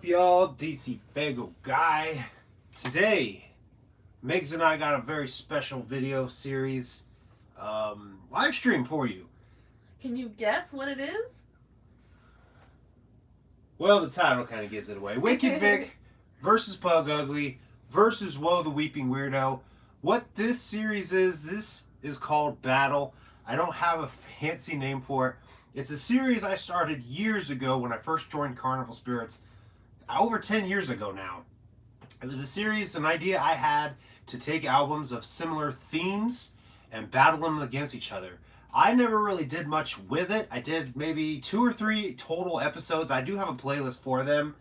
y'all? DCFAYGOGUY. Today, Megs and I got a very special video series live stream for you. Can you guess what it is? Well, the title kind of gives it away. Wicked Vic versus Pug Ugly versus Woe the Weeping Weirdo. What this series is, this is called Battle. I don't have a fancy name for it. It's a series I started years ago when I first joined Carnival Spirits. Over 10 years ago now. It was a series, an idea I had to take albums of similar themes and battle them against each other. I never really did much with it. I did maybe 2 or 3 total episodes. I do have a playlist for them.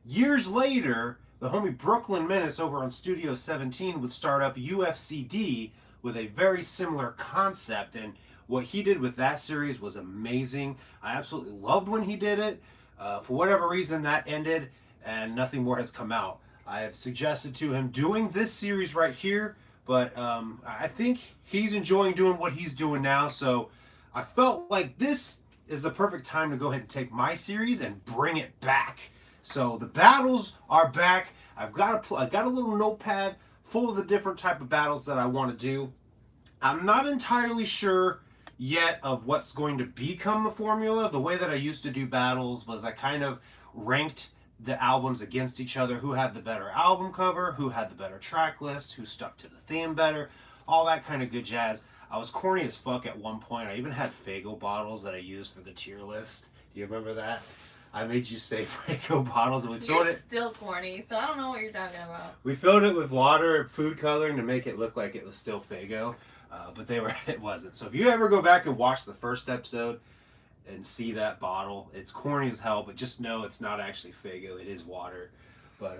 Years later, the homie Brooklyn Menace over on Studio 17 would start up UFCD with a very similar concept, and what he did with that series was amazing. I absolutely loved when he did it. For whatever reason, that ended and nothing more has come out. I have suggested to him doing this series right here, but I think he's enjoying doing what he's doing now, so I felt like this is the perfect time to go ahead and take my series and bring it back. So the battles are back. I got a little notepad full of the different type of battles that I want to do. I'm not entirely sure yet of what's going to become the formula. The way that I used to do battles was I kind of ranked the albums against each other, who had the better album cover, who had the better track list, who stuck to the theme better, all that kind of good jazz. I was corny as fuck at one point. I even had Faygo bottles that I used for the tier list. Do you remember that? I made you say Faygo bottles, and we filled it. Still corny, so I don't know what you're talking about. We filled it with water and food coloring to make it look like it was still Faygo, but it wasn't. So if you ever go back and watch the first episode and see that bottle, it's corny as hell, but just know it's not actually Faygo, it is water. But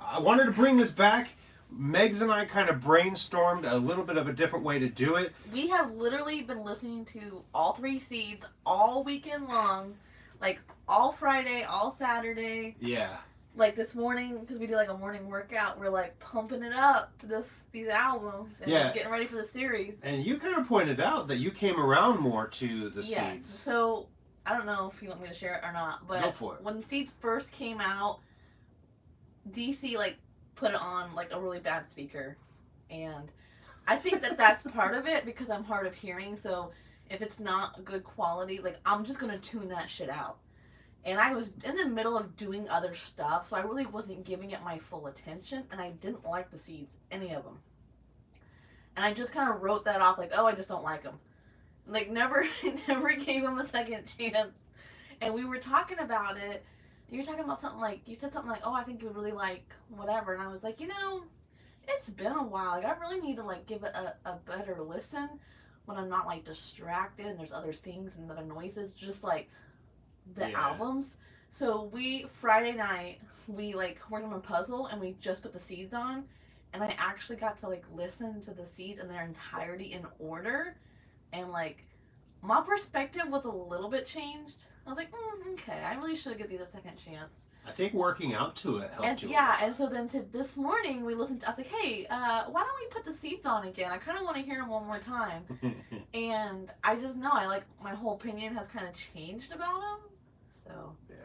I wanted to bring this back. Megs and I kind of brainstormed a little bit of a different way to do it. We have literally been listening to all 3 seeds all weekend long, like all Friday, all Saturday. Yeah. Like this morning, because we do like a morning workout, we're like pumping it up to these albums and getting ready for the series. And you kind of pointed out that you came around more to the seeds. So I don't know if you want me to share it or not, but go for it. When seeds first came out, DC like put it on like a really bad speaker, and I think that that's part of it because I'm hard of hearing. So if it's not good quality, like I'm just gonna tune that shit out. And I was in the middle of doing other stuff, so I really wasn't giving it my full attention, and I didn't like the seeds, any of them. And I just kind of wrote that off, like, oh, I just don't like them. Like, never gave them a second chance. And we were talking about it. You were talking about something like, you said something like, oh, I think you would really like whatever. And I was like, you know, it's been a while. Like, I really need to, like, give it a better listen when I'm not, like, distracted and there's other things and other noises, just, like, the albums. So Friday night, we like worked on a puzzle and we just put the seeds on, and I actually got to like listen to the seeds in their entirety in order, and like my perspective was a little bit changed. I was like, okay, I really should give these a second chance. I think working out to it helped you. Yeah, and so then this morning we listened to, I was like, hey, why don't we put the seeds on again? I kind of want to hear them one more time. And I just know, my whole opinion has kind of changed about them. So. Yeah.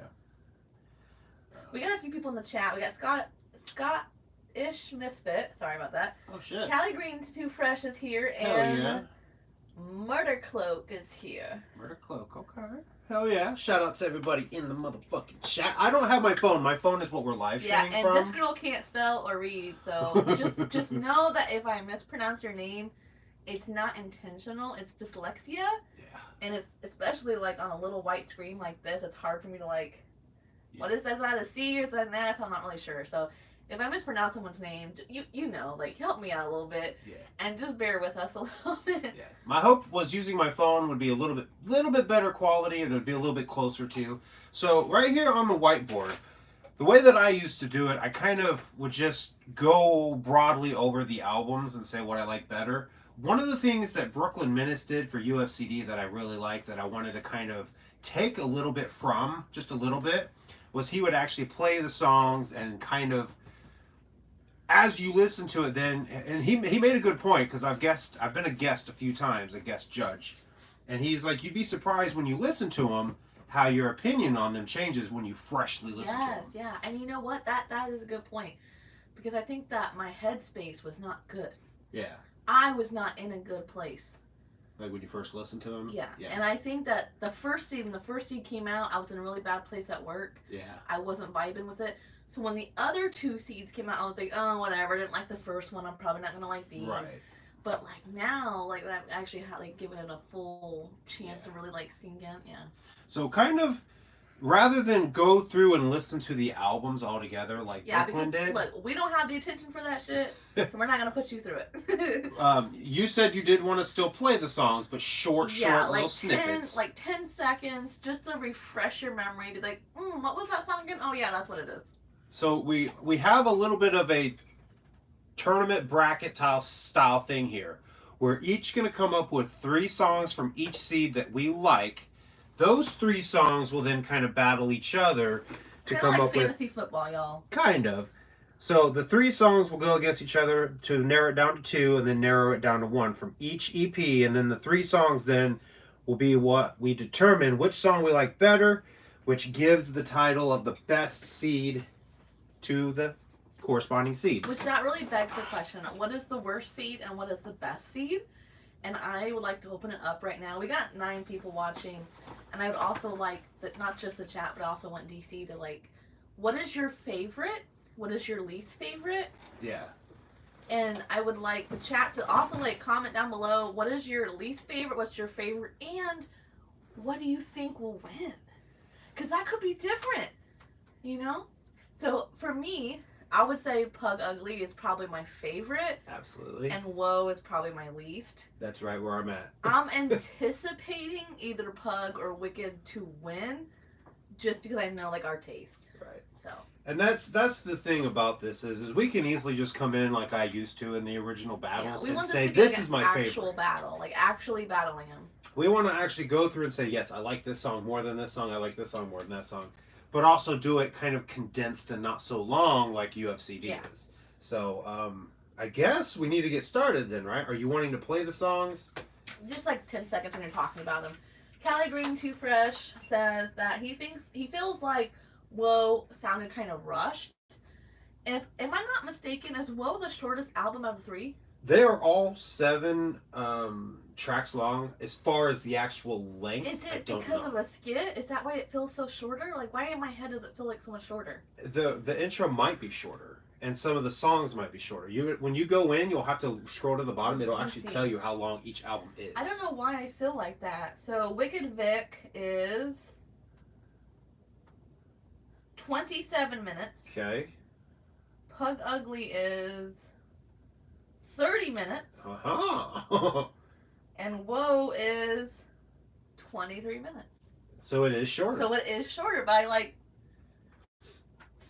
We got a few people in the chat. We got Scott-ish Misfit. Sorry about that. Oh, shit. Callie Green Too Fresh is here. Hell and yeah. Murder Cloak is here. Murder Cloak, okay. Hell yeah. Shout out to everybody in the motherfucking chat. I don't have my phone. My phone is what we're live streaming from. Yeah, and this girl can't spell or read, so just know that if I mispronounce your name, it's not intentional. It's dyslexia. Yeah. And it's especially like on a little white screen like this, it's hard for me to like, what is that? Is that a C or is that an S? I'm not really sure. So if I mispronounce someone's name, you know, like help me out a little bit. Yeah. And just bear with us a little bit. Yeah. My hope was using my phone would be a little bit better quality, and it would be a little bit closer to. So right here on the whiteboard, the way that I used to do it, I kind of would just go broadly over the albums and say what I like better. One of the things that Brooklyn Menace did for UFCD that I really liked, that I wanted to kind of take a little bit from, just a little bit, was he would actually play the songs and kind of, as you listen to it then, and he made a good point, because I've been a guest a few times, a guest judge, and he's like, you'd be surprised when you listen to them how your opinion on them changes when you freshly listen to Yes, them. yeah. And you know what? That is a good point. Because I think that my headspace was not good. Yeah. I was not in a good place. Like when you first listened to them? Yeah. And I think that when the first seed came out, I was in a really bad place at work. Yeah. I wasn't vibing with it. So when the other two seeds came out, I was like, oh, whatever. I didn't like the first one. I'm probably not going to like these. Right. But like now, like I've actually had like given it a full chance to really like sink in. Yeah. So kind of, rather than go through and listen to the albums all together like Brooklyn did. Look, we don't have the attention for that shit, so we're not gonna put you through it. You said you did want to still play the songs, but short little snippets. Like 10 seconds, just to refresh your memory to like, what was that song again? Oh yeah, that's what it is. So we have a little bit of a tournament bracket style thing here. We're each going to come up with 3 songs from each seed that we like. Those 3 songs will then kind of battle each other to Kinda come like up with fantasy football, y'all. Kind of. So the 3 songs will go against each other to narrow it down to 2 and then narrow it down to 1 from each EP, and then the 3 songs then will be what we determine which song we like better, which gives the title of the best seed to the corresponding seed. Which that really begs the question, what is the worst seed and what is the best seed? And I would like to open it up right now. We got 9 people watching, and I would also like that, not just the chat, but I also want DC to like, what is your favorite? What is your least favorite? Yeah. And I would like the chat to also like comment down below, what is your least favorite? What's your favorite? And what do you think will win? Because that could be different, you know? So for me, I would say Pug Ugly is probably my favorite. Absolutely. And Woe is probably my least. That's right where I'm at. I'm anticipating either Pug or Wicked to win, just because I know like our taste. Right. So. And that's the thing about this is we can easily just come in like I used to in the original battles and say this is my favorite. Actual battle, like actually battling them. We want to actually go through and say yes, I like this song more than this song. I like this song more than that song. But also do it kind of condensed and not so long like UFCD is. So I guess we need to get started then, right? Are you wanting to play the songs? Just like 10 seconds when you're talking about them. Cali Green Too Fresh says that he feels like Whoa sounded kind of rushed. And am I not mistaken, is Whoa the shortest album of the 3? They are all 7 tracks long. As far as the actual length, is it because of a skit? Is that why it feels so shorter? Like, why in my head does it feel like so much shorter? The intro might be shorter, and some of the songs might be shorter. When you go in, you'll have to scroll to the bottom. It'll actually tell you how long each album is. I don't know why I feel like that. So Wicked Vic is 27 minutes. Okay. Pug Ugly is 30 minutes. Uh-huh. And Woe is 23 minutes. So it is shorter. So it is shorter by like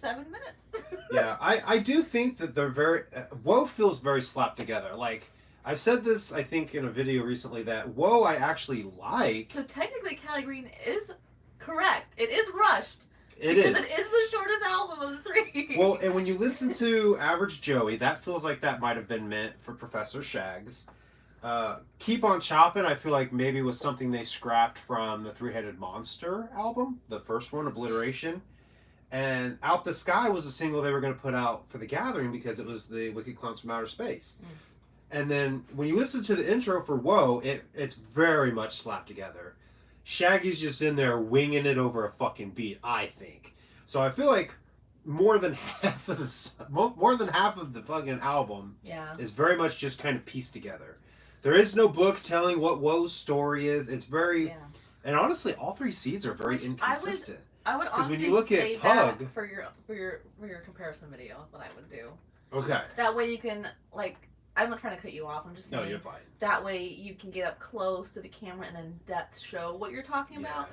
7 minutes. Yeah, I do think that they're very... Woe feels very slapped together. Like, I've said this, I think, in a video recently, that Woe I actually like. So technically Cali Green is correct. It is rushed. It is. Because it is the shortest album of the 3. Well, and when you listen to Average Joey, that feels like that might have been meant for Professor Shags. Keep on Choppin', I feel like maybe was something they scrapped from the Three-Headed Monster album, the first one, Obliteration. And Out the Sky was a single they were going to put out for The Gathering because it was the Wicked Clowns from Outer Space. And then when you listen to the intro for Woe, it's very much slapped together. Shaggy's just in there winging it over a fucking beat, I think. So I feel like more than half of the fucking album is very much just kind of pieced together. There is no book telling what Woe's story is. It's very, and honestly, all 3 seeds are very inconsistent. I would honestly when you look say at Pug, that for your comparison video is what I would do. Okay. That way you can like. I'm not trying to cut you off. I'm just saying. No, you're fine. That way you can get up close to the camera and in depth show what you're talking about.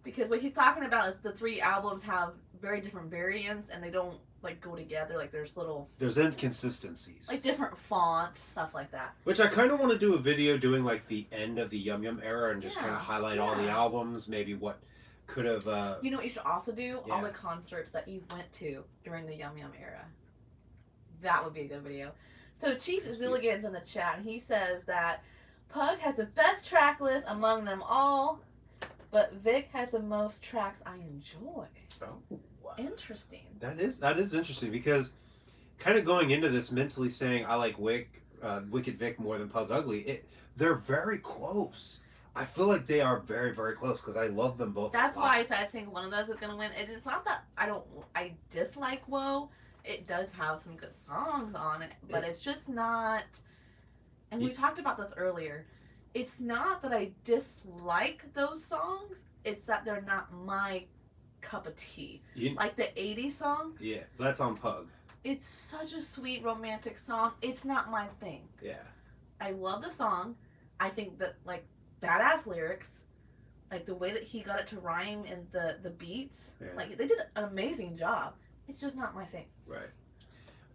Because what he's talking about is the 3 albums have very different variants and they don't like go together. Like there's inconsistencies. Like different fonts, stuff like that. Which I kind of want to do a video doing like the end of the Yum Yum era and just kind of highlight all the albums, maybe what could have. You know what you should also do? Yeah. All the concerts that you went to during the Yum Yum era. That would be a good video. So Chief Zilligan's in the chat, and he says that Pug has the best track list among them all. But Vic has the most tracks I enjoy. Oh, wow. Interesting. That is interesting because kind of going into this mentally saying I like Wicked Vic more than Pug Ugly. They're very close. I feel like they are very, very close because I love them both. That's why I think one of those is gonna win. It is not that I dislike Whoa. It does have some good songs on it, but it's just not. And we talked about this earlier. It's not that I dislike those songs. It's that they're not my cup of tea. Like the 80s song. Yeah, that's on Pug. It's such a sweet romantic song. It's not my thing. Yeah. I love the song. I think that like badass lyrics, like the way that he got it to rhyme and the beats, like they did an amazing job. It's just not my thing. Right.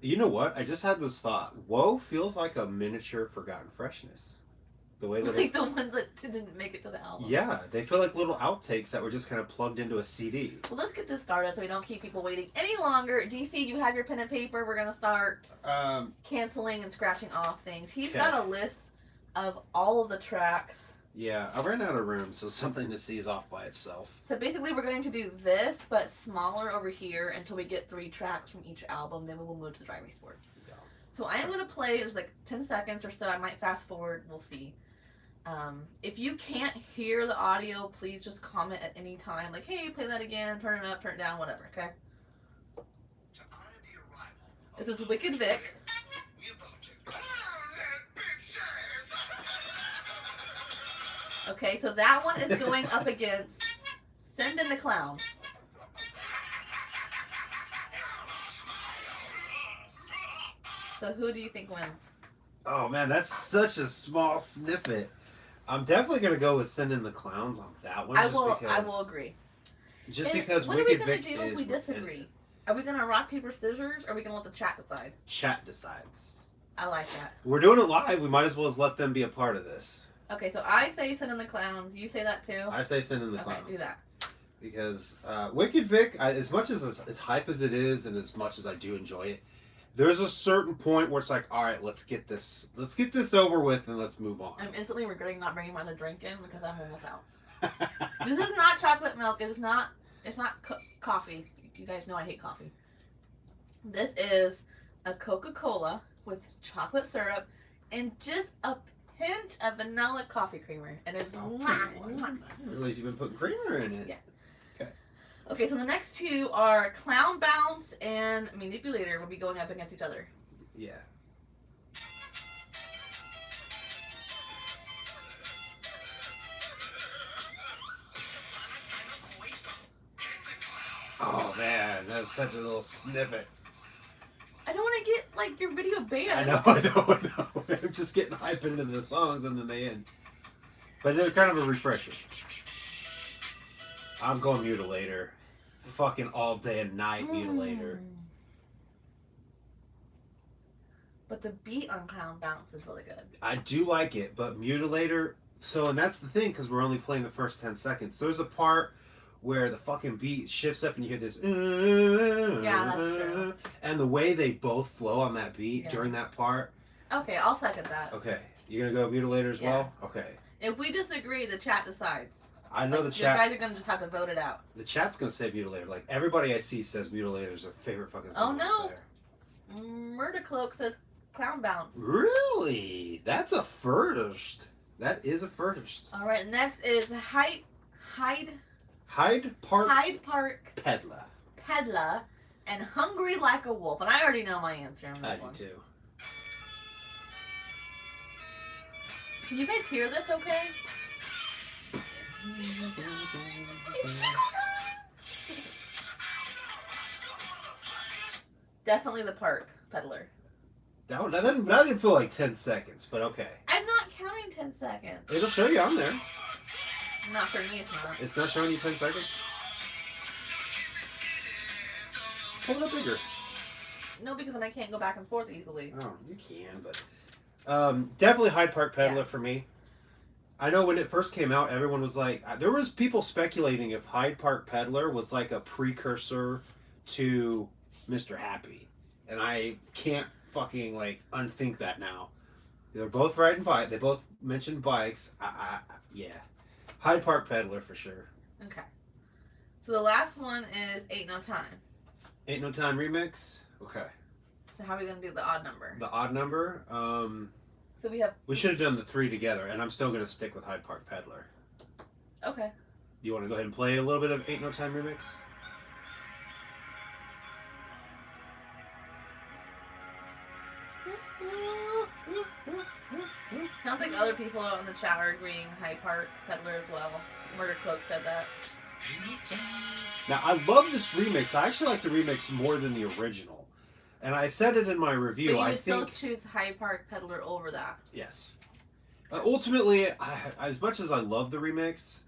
You know what? I just had this thought. Whoa feels like a miniature Forgotten Freshness. The way that like the ones that didn't make it to the album. Yeah, they feel like little outtakes that were just kind of plugged into a CD. Well, let's get this started so we don't keep people waiting any longer. DC, you have your pen and paper. We're gonna start canceling and scratching off things. He's got a list of all of the tracks. Yeah, I ran out of room, so something to see is off by itself. So basically we're going to do this, but smaller over here until we get 3 tracks from each album. Then we will move to the dry erase board. Yeah. So I'm going to play, there's like 10 seconds or so. I might fast forward. We'll see. If you can't hear the audio, please just comment at any time. Like, hey, play that again, turn it up, turn it down, whatever, okay? This is Wicked Vic. Okay, so that one is going up against Send in the Clowns. So who do you think wins? Oh man, that's such a small snippet. I'm definitely gonna go with Send in the Clowns on that one. I will agree. Just because what Wicked are we Vic gonna do if we disagree? It. Are we gonna rock, paper, scissors, or are we gonna let the chat decide? Chat decides. I like that. We're doing it live. We might as well let them be a part of this. Okay, so I say Send in the Clowns. You say that too? I say Send in the Clowns. Okay, do that. Because Wicked Vic, as much as hype as it is, and as much as I do enjoy it, there's a certain point where it's like, all right, let's get this over with, and let's move on. I'm instantly regretting not bringing my other drink in because I'm almost out. This is not chocolate milk. It's not coffee. You guys know I hate coffee. This is a Coca-Cola with chocolate syrup and just a pinch of vanilla coffee creamer, and it's I didn't realize you've been putting creamer in it. Yeah. Okay, so the next 2 are Clown Bounce and Manipulator will be going up against each other. Yeah. Oh man, that's such a little snippet. I don't want to get like your video banned. I know. I'm just getting hype into the songs and then they end. But they're kind of a refresher. I'm going Mutilator. Fucking all day and night Mutilator. But the beat on Clown Bounce is really good. I do like it, but Mutilator... So, and that's the thing, because we're only playing the first 10 seconds. There's a part where the fucking beat shifts up and you hear this... Yeah, that's true. And the way they both flow on that beat during that part... Okay, I'll second that. Okay. You're going to go Mutilator as well? Okay. If we disagree, the chat decides. I know like, the chat... You guys are going to just have to vote it out. The chat's going to say Mutilator. Like, everybody I see says Mutilator is their favorite fucking song. Oh, no. Murder Cloak says Clown Bounce. Really? That's a first. That is a first. All right, next is Hyde Park Peddler and Hungry Like a Wolf. And I already know my answer on this one. I do too. Can you guys hear this okay? Definitely the Park Peddler. That didn't feel like 10 seconds, but okay. I'm not counting 10 seconds. It'll show you on there. Not for me, it's not. It's not showing you 10 seconds? Hold it up bigger. No, because then I can't go back and forth easily. Oh, you can, but... definitely Hyde Park Peddler for me. I know when it first came out, everyone was like... There was people speculating if Hyde Park Peddler was like a precursor to Mr. Happy. And I can't fucking, like, unthink that now. They're both riding bikes. They both mentioned bikes. Yeah. Hyde Park Peddler for sure. Okay. So the last one is Ain't No Time. Ain't No Time remix. Okay. So how are we gonna do the odd number? The odd number. So we have. We should have done the 3 together, and I'm still gonna stick with Hyde Park Peddler. Okay. Do you want to go ahead and play a little bit of Ain't No Time remix? Sounds like other people in the chat are agreeing Hyde Park Peddler as well. Murder Cloak said that. Now, I love this remix. I actually like the remix more than the original. And I said it in my review. But you I would think still choose Hyde Park Peddler over that. yes. Ultimately, as much as I love the remix,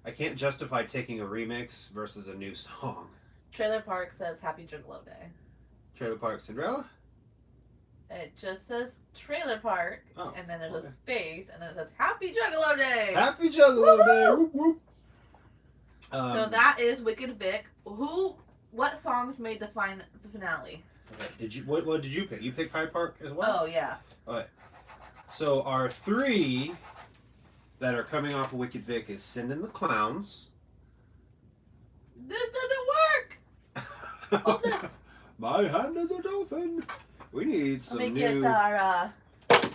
I can't justify taking a remix versus a new song. Trailer Park says Happy Juggalo Day. Trailer Park Cinderella? It just says Trailer Park, Oh, and then there's okay. a space, and then it says Happy Juggalo Day. Happy Juggalo Day! Whoop, whoop. So that is Wicked Vic. What songs made the finale? Okay. What did you pick? You picked Hyde Park as well? Oh, yeah. Alright. So our 3 that are coming off of Wicked Vic is Sending the Clowns. This doesn't work! Hold this. My hand is a dolphin. We need some Let me new get our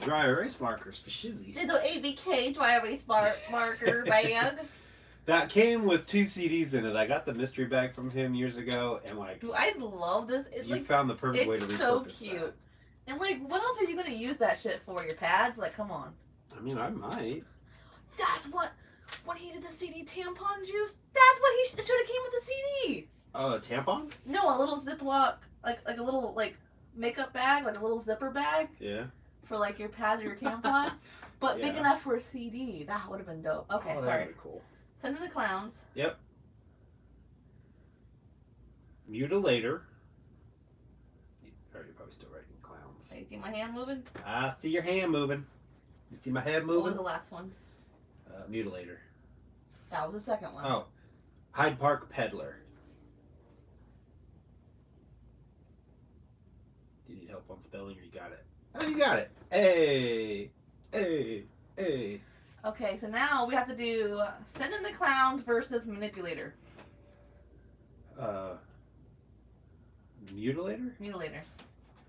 dry erase markers for Shizzy. little ABK dry erase marker bag. That came with 2 CDs in it. I got the mystery bag from him years ago, and like, Dude, I love this. It's you like, found the perfect way to repurpose it's so cute. that. And like, what else are you gonna use that shit for? Your pads? Like, come on. I mean, I might. That's what. When he did the CD tampon juice, that's what he should have came with the CD. Oh, a tampon? No, a little Ziploc, like a little makeup bag, like a little zipper bag Yeah. for like your pads or your tampon, but big Yeah. enough for a CD. That would have been dope. Okay, Oh, sorry. that'd be cool. Send in the Clowns. Yep. Mutilator. You're probably still writing clowns. So you see my hand moving? I see your hand moving. You see my head What was moving? the last one? Mutilator. That was the second one. Oh. Hyde Park Peddler. Do you need help on spelling or you got it? Oh, you got it. Hey. Hey. Hey. Okay, so now we have to do Send in the Clowns versus Manipulator. Mutilator? Mutilator.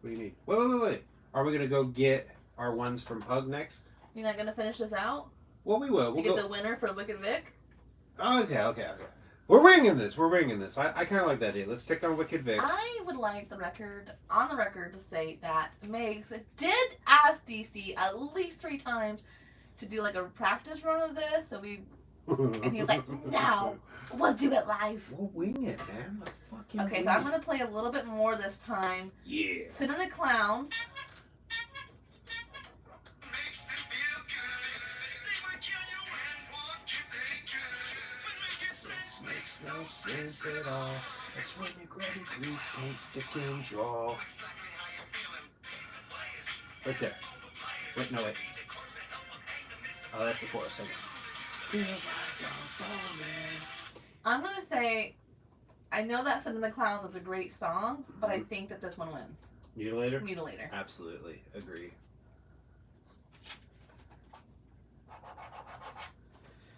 What do you mean? Wait. Are we going to go get our ones from Pug next? You're not gonna finish this out? Well, we will. You We'll get go. the winner for Wicked Vic? Okay. We're winging this. I kind of like that idea. Let's stick on Wicked Vic. I would like on the record to say that Megs did ask DC at least 3 times to do like a practice run of this, and he's like, no, we'll do it live. We'll wing it, man. Let's fucking Okay, wing so I'm it. gonna play a little bit more this time. Yeah. Send in the Clowns. Makes no sense at all. That's when you grab your grease paint, stick and draw. Right there. Wait, no, wait. Oh, that's the chorus. Okay. Feel like I'm falling. I'm gonna say, I know that Send in the Clowns is a great song, but I think that this one wins. Mutilator? Mutilator. Absolutely. Agree.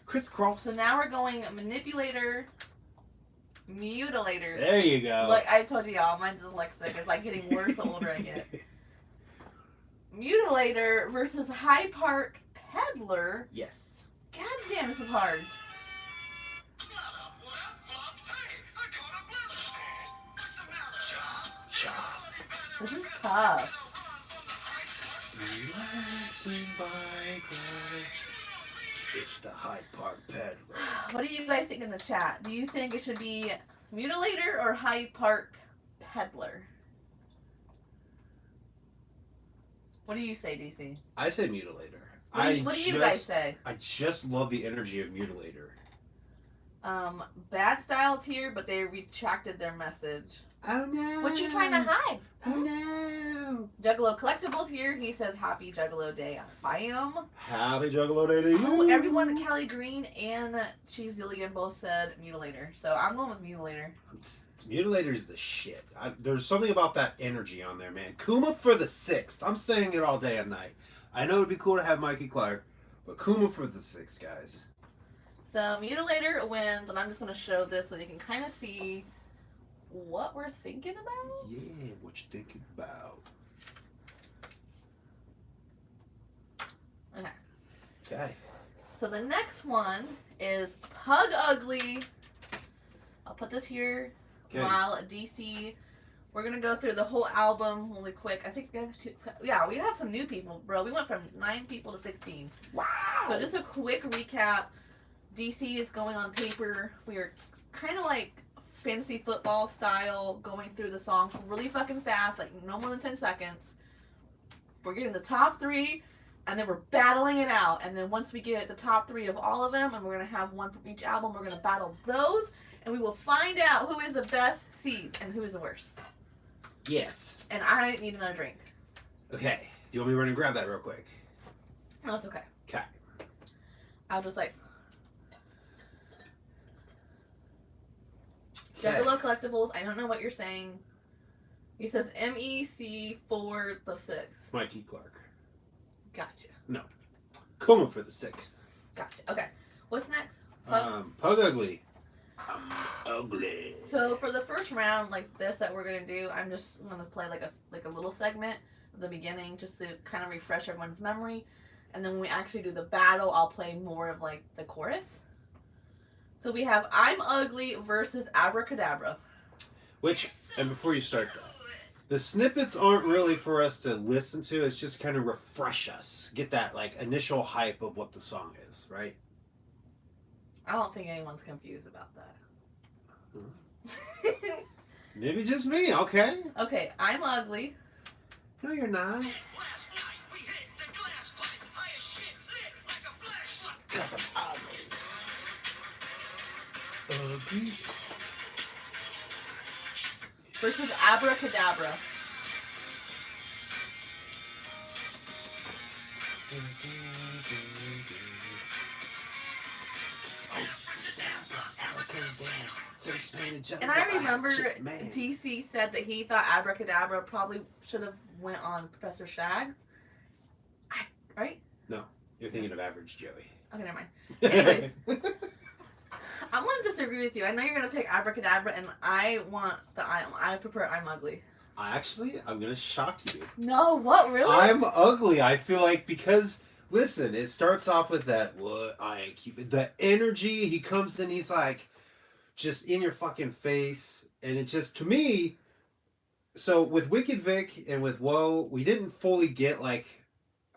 Crisscross. So now we're going Manipulator, Mutilator. There you go. Look, I told you y'all, my dyslexic is like getting worse the older I get. Mutilator versus Hyde Park Peddler. Yes. God damn, this is hard. This is tough. Relaxing by cry. It's the Hyde Park Peddler. What do you guys think in the chat? Do you think it should be Mutilator or Hyde Park Peddler? What do you say, DC? I say Mutilator. What do you guys say? I just love the energy of Mutilator. Bad Style's here, but they retracted their message. Oh no! What you trying to hide? Oh no! Juggalo Collectibles here. He says Happy Juggalo Day. Bam. Happy Juggalo Day to you! Oh, everyone, Callie Green and Chief Zilligan both said Mutilator. So I'm going with Mutilator. Mutilator's the shit. There's something about that energy on there, man. Kuma for the 6th. I'm saying it all day and night. I know it'd be cool to have Mikey Clark, but Kuma for the 6th, guys. So Mutilator wins, and I'm just going to show this so you can kind of see what we're thinking about. Yeah, what you thinking about? Okay. Okay. So the next one is Pug Ugly. I'll put this here while at DC. We're gonna go through the whole album really quick. I think we have some new people, bro. We went from 9 people to 16. Wow. So just a quick recap. DC is going on paper. We are kind of like fantasy football style, going through the songs really fucking fast, like no more than 10 seconds. We're getting the top 3, and then we're battling it out. And then once we get the top 3 of all of them, and we're gonna have one from each album, we're gonna battle those, and we will find out who is the best seed and who is the worst. Yes. And I need another drink. Okay. Do you want me to run and grab that real quick? No, it's okay. Okay. I'll just like. Okay. Juggalo Collectibles, I don't know what you're saying. He says MEC for the 6th. Mikey Clark. Gotcha. No. Coma for the 6th. Gotcha. Okay. What's next? Pug Ugly. I'm ugly. So for the first round like this that we're gonna do, I'm just gonna play like a little segment at the beginning just to kind of refresh everyone's memory, and then when we actually do the battle, I'll play more of like the chorus. So we have I'm Ugly versus Abracadabra. Which, and before you start that, the snippets aren't really for us to listen to. It's just kind of refresh us, get that like initial hype of what the song is, right? I don't think anyone's confused about that. Maybe just me. Okay. Okay, I'm Ugly. No, you're not. Last night we hit the glass pipe. High as shit, lit like a flashlight. 'Cause I'm ugly. Ugly. Versus Abracadabra. And I remember DC said that he thought Abracadabra probably should have went on Professor Shags. Right? No, you're thinking of Average Joey. Okay, never mind. Anyways, I want to disagree with you. I know you're gonna pick Abracadabra, and I prefer I'm Ugly. I'm gonna shock you. No, what really? I'm ugly. I feel like because listen, it starts off with that the energy. He comes in, he's like just in your fucking face, and it just to me. So with Wicked Vic and with Woe, we didn't fully get like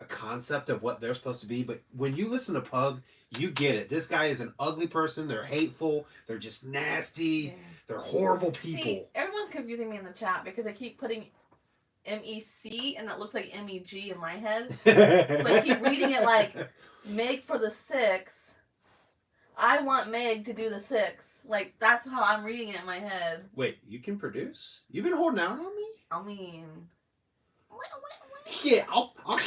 a concept of what they're supposed to be, but when you listen to Pug, you get it. This guy is an ugly person. They're hateful. They're just nasty. Yeah. They're horrible people. See, everyone's confusing me in the chat because I keep putting MEC and it looks like MEG in my head. But I keep reading it like Meg for the 6th. I want Meg to do the 6th. Like, that's how I'm reading it in my head. Wait, you can produce? You've been holding out on me? I mean... Shit, I'll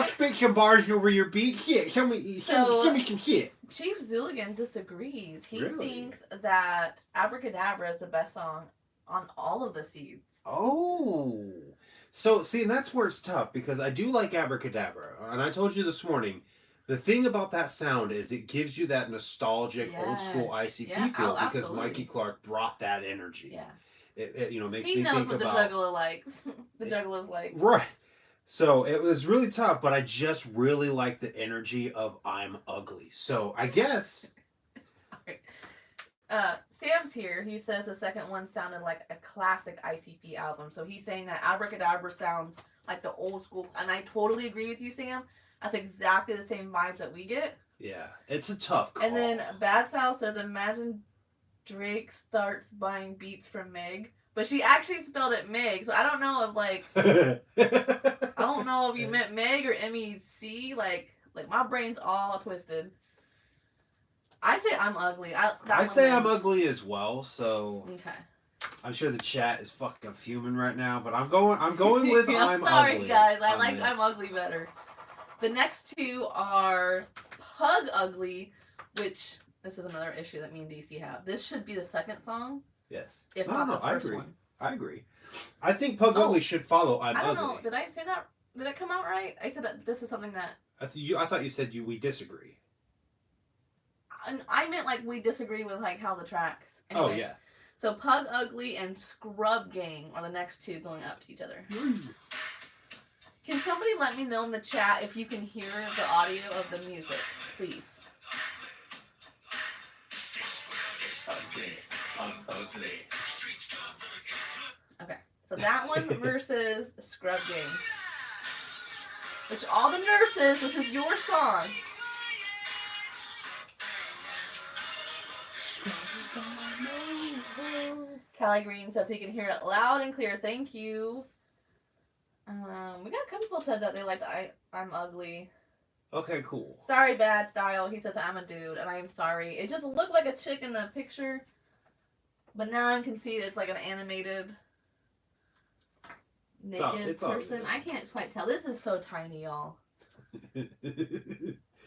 spit some bars over your beat. Shit, show me some shit. Chief Zooligan disagrees. He Really? thinks that Abracadabra is the best song on all of the seeds. Oh. So, see, and that's where it's tough, because I do like Abracadabra. And I told you this morning, the thing about that sound is it gives you that nostalgic, old school ICP feel, because Mikey Clark brought that energy. Yeah. It makes he me knows think what about... the Juggalo likes. The Juggalo's like... Right. So it was really tough, but I just really like the energy of I'm Ugly. So I guess... Sorry. Sam's here. He says the second one sounded like a classic ICP album. So he's saying that Abracadabra sounds like the old school. And I totally agree with you, Sam. That's exactly the same vibes that we get. Yeah. It's a tough call. And then Bad Sal says, imagine Drake starts buying beats from Meg. But she actually spelled it Meg, so I don't know if like I don't know if you meant Meg or MEC. Like my brain's all twisted. I say I'm ugly. I say I'm ugly as well. So okay. I'm sure the chat is fucking fuming right now, but I'm going with I'm sorry, ugly. Guys. I like I'm ugly better. The next two are Pug Ugly, which this is another issue that me and DC have. This should be the second song. Yes. If not the first I agree. one. I agree. I think Pug Ugly should follow I'm Ugly. I don't know. Did I say that? Did it come out right? I said that this is something that... I thought you said we disagree. I meant like we disagree with like how the tracks. Oh Anyways, yeah. So Pug Ugly and Scrub Gang are the next two going up to each other. Can somebody let me know in the chat if you can hear the audio of the music, please? Okay, so that one versus Scrub Gang. Which all the nurses, this is your song. Callie Green says he can hear it loud and clear. Thank you. We got a couple people said that they liked I'm Ugly. Okay, cool. Sorry, Bad Style. He says I'm a dude, and I am sorry. It just looked like a chick in the picture, but now I can see it's like an animated naked person. I can't quite tell. This is so tiny, y'all.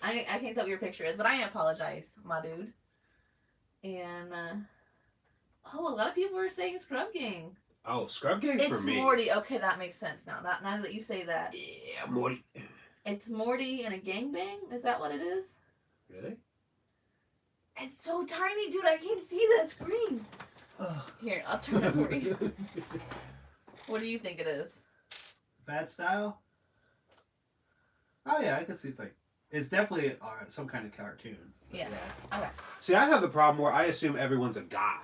I can't tell what your picture is, but I apologize, my dude. And a lot of people are saying Scrub Gang. Oh, Scrub Gang for me. It's Morty. Okay, that makes sense now. Now that you say that. Yeah, Morty. It's Morty and a gangbang? Is that what it is? Really? It's so tiny, dude. I can't see that screen. Here, I'll turn it for you. What do you think it is? Bad Style? Oh yeah, I can see it's definitely some kind of cartoon. Yeah. Okay. See, I have the problem where I assume everyone's a guy.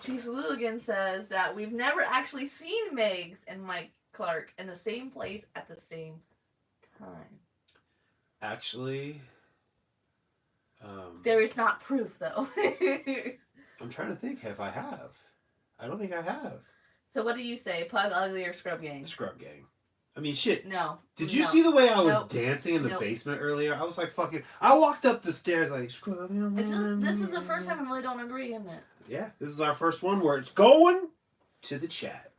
Chief Lilligan says that we've never actually seen Megs and Mike Clark in the same place at the same time. Actually, there is not proof, though. I'm trying to think if I have. I don't think I have. So what do you say, Pug Ugly or Scrub Gang? Scrub Gang. I mean, shit. No. Did you see the way I was Nope. dancing in the Nope. basement earlier? I was like fucking... I walked up the stairs like, Scrub Gang. This is the first time I really don't agree, isn't it? Yeah, this is our first one where it's going to the chat.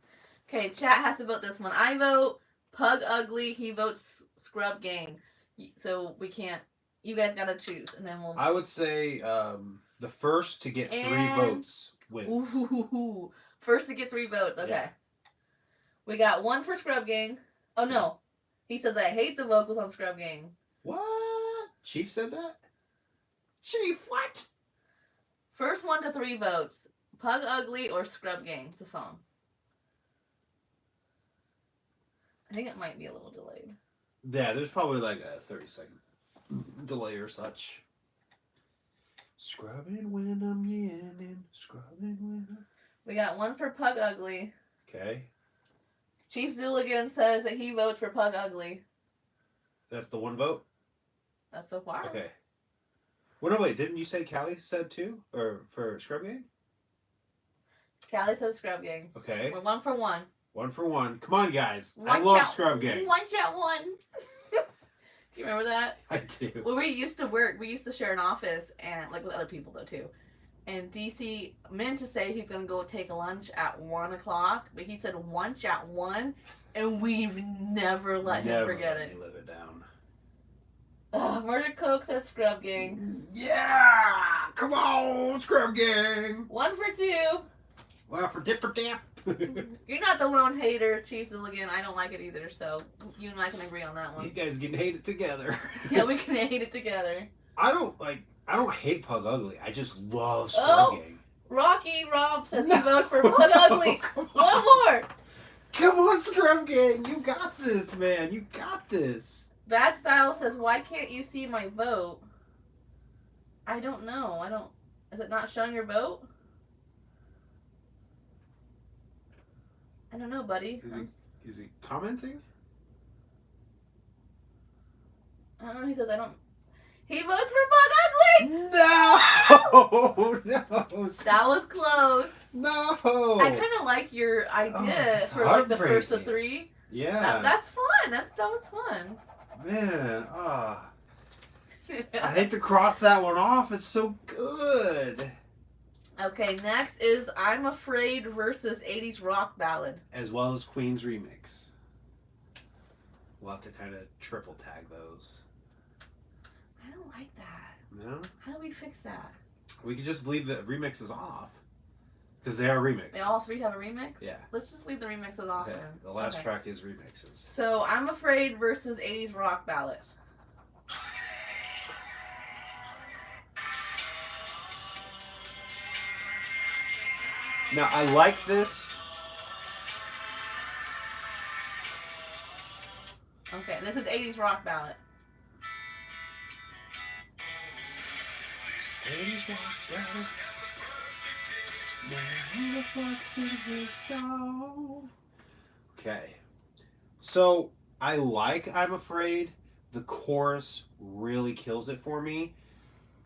Okay, chat has to vote this one. I vote Pug Ugly. He votes Scrub Gang. So we can't... You guys gotta choose, and then we'll... I would say the first to get 3 votes wins. Ooh, first to get 3 votes. Okay. Yeah. We got 1 for Scrub Gang. Oh, no. He says, I hate the vocals on Scrub Gang. What? Chief said that? Chief, what? First 1 to 3 votes. Pug Ugly or Scrub Gang, the song. I think it might be a little delayed. Yeah, there's probably like a 30-second delay or such. Scrubbing when I'm yelling, scrubbing when I'm... We got 1 for Pug Ugly. Okay. Chief Zooligan says that he votes for Pug Ugly. That's the 1 vote? That's so far. Okay. Well, no, wait, didn't you say Callie said 2? Or for Scrub Gang? Callie says Scrub Gang. Okay. We're 1 for 1. 1 for 1. Come on, guys. I One love shot- Scrub Gang. 1 shot 1. Do you remember that? I do. Well, we used to work. We used to share an office, and like with other people though too. And DC meant to say he's gonna go take a lunch at 1 o'clock, but he said lunch at 1, and we've never let him forget let it. me live it down. Murder Coke says Scrub Gang. Yeah! Come on, Scrub Gang! 1 for 2. Well, for dip or dap. You're not the lone hater, Chief Zilligan. I don't like it either, so you and I can agree on that You one. guys can hate it together. Yeah, we can hate it together. I don't hate Pug Ugly. I just love Scrub Gang. Rocky Rob says he votes for Pug Ugly. Come One on. more. Come on, Scrub Gang. You got this, man. You got this. Bad Style says, why can't you see my vote? I don't know. Is it not showing your vote? I don't know, buddy. Is he commenting? I don't know. He says, I don't. He votes for Pug Ugly! No! No! That was close. No! I kind of like your idea that's for like the first of heartbreaking. 3. Yeah. That's fun. That was fun. Man, I hate to cross that one off. It's so good. Okay, next is I'm Afraid versus 80s rock ballad. As well as Queen's remix. We'll have to kind of triple tag those. I don't like that. No? How do we fix that? We could just leave the remixes off. Because they are remixes. They all 3 have a remix? Yeah. Let's just leave the remixes off Okay. then. The last Okay. track is remixes. So I'm Afraid versus 80s rock ballad. Now I like this. Okay, this is 80s rock ballad. Okay. So I like I'm Afraid. The chorus really kills it for me.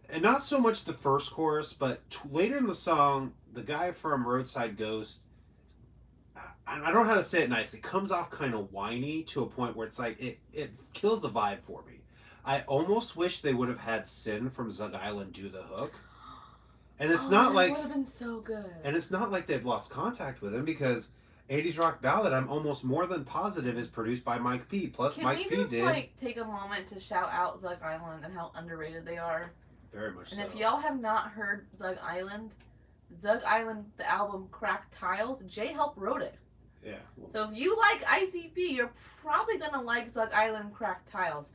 And not so much the first chorus, but later in the song, the guy from Roadside Ghost, I don't know how to say it nicely, comes off kind of whiny to a point where it's like, it kills the vibe for me. I almost wish they would have had Sin from Zug Island do the hook. And it's not like... would have been so good. And it's not like they've lost contact with him because 80s Rock Ballad, I'm almost more than positive, is produced by Mike P. Plus, Can Mike we P just, did... like, take a moment to shout out Zug Island and how underrated they are? Very much And so. if y'all have not heard Zug Island, the album Cracked Tiles, Jay Help wrote it. Yeah. So if you like ICP, you're probably gonna like Zug Island Cracked Tiles.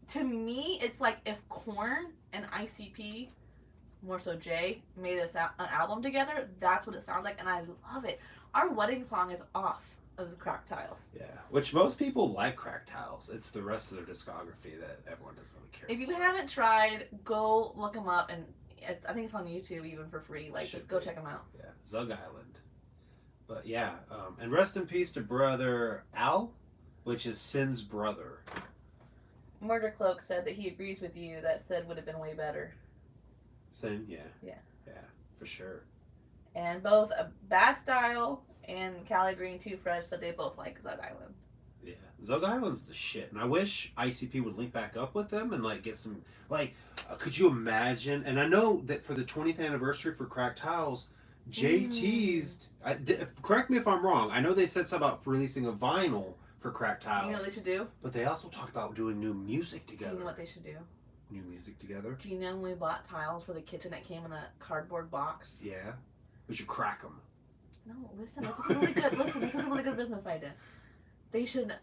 To me, it's like if Korn and ICP, more so Jay, made an album together, that's what it sounds like, and I love it. Our wedding song is off of Cracked Tiles. Yeah, which most people like Cracked Tiles. It's the rest of their discography that everyone doesn't really care. If you haven't tried, go look them up, and I think it's on YouTube even for free. Like, just go check them out. Yeah, Zug Island. But yeah, and rest in peace to brother Al, which is Sin's brother. Murder Cloak said that he agrees with you. That Sid would have been way better. Sin, yeah. Yeah. Yeah, for sure. And both Bad Style and Cali Green Too Fresh said they both like Zug Island. Yeah, Zug Island's the shit, and I wish ICP would link back up with them and like get some like. Could you imagine? And I know that for the 20th anniversary for Cracked Tiles, Jay teased. Correct me if I'm wrong. I know they said something about releasing a vinyl for Cracked Tiles. You know what they should do? But they also talked about doing new music Do together. you know what they should do? New music together. Do you know when we bought tiles for the kitchen that came in a cardboard box? Yeah, we should crack them. No, listen. This is a really good. Listen, this is a really good business idea. They should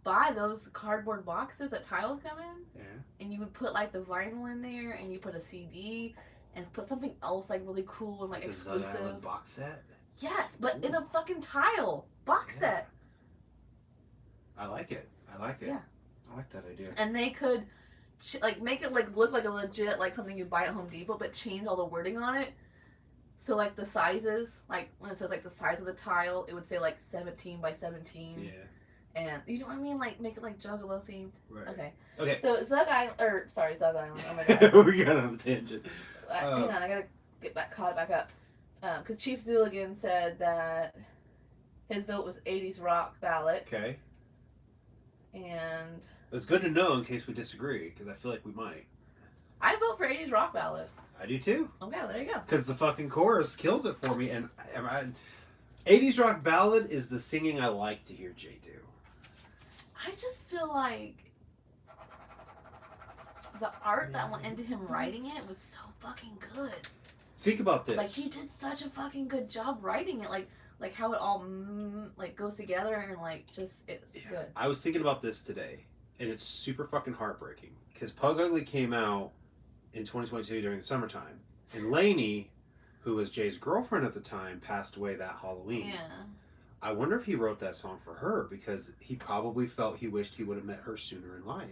buy those cardboard boxes that tiles come in. Yeah. And you would put like the vinyl in there, and you put a CD, and put something else like really cool and like The Zug exclusive. Island box set. Yes, but in a fucking tile box set. I like it. I like it. Yeah. I like that idea. And they could like make it like look like a legit like something you buy at Home Depot, but change all the wording on it. So like the sizes, like when it says like the size of the tile, it would say like 17 by 17. Yeah. And you know what I mean? Like make it like Juggalo themed. Right. Okay. Okay. So Zug Island, Zug Island. Oh my god. We got on a tangent. Hang on, I gotta get caught back up. Because Chief Zooligan said that his vote was 80s rock ballad. Okay. And It's good to know in case we disagree, because I feel like we might. I vote for 80s rock ballad. I do too. Okay, there you go. Because the fucking chorus kills it for me, and 80s rock ballad is the singing I like to hear Jay do. I just feel like the art that went into him writing it was so fucking good. Think about this. Like he did such a fucking good job writing it. Like how it all like goes together and like just it's good. I was thinking about this today, and it's super fucking heartbreaking. Because Pug Ugly came out in 2022 during the summertime, and Lainey, who was Jay's girlfriend at the time, passed away that Halloween. Yeah. I wonder if he wrote that song for her because he probably felt he wished he would have met her sooner in life.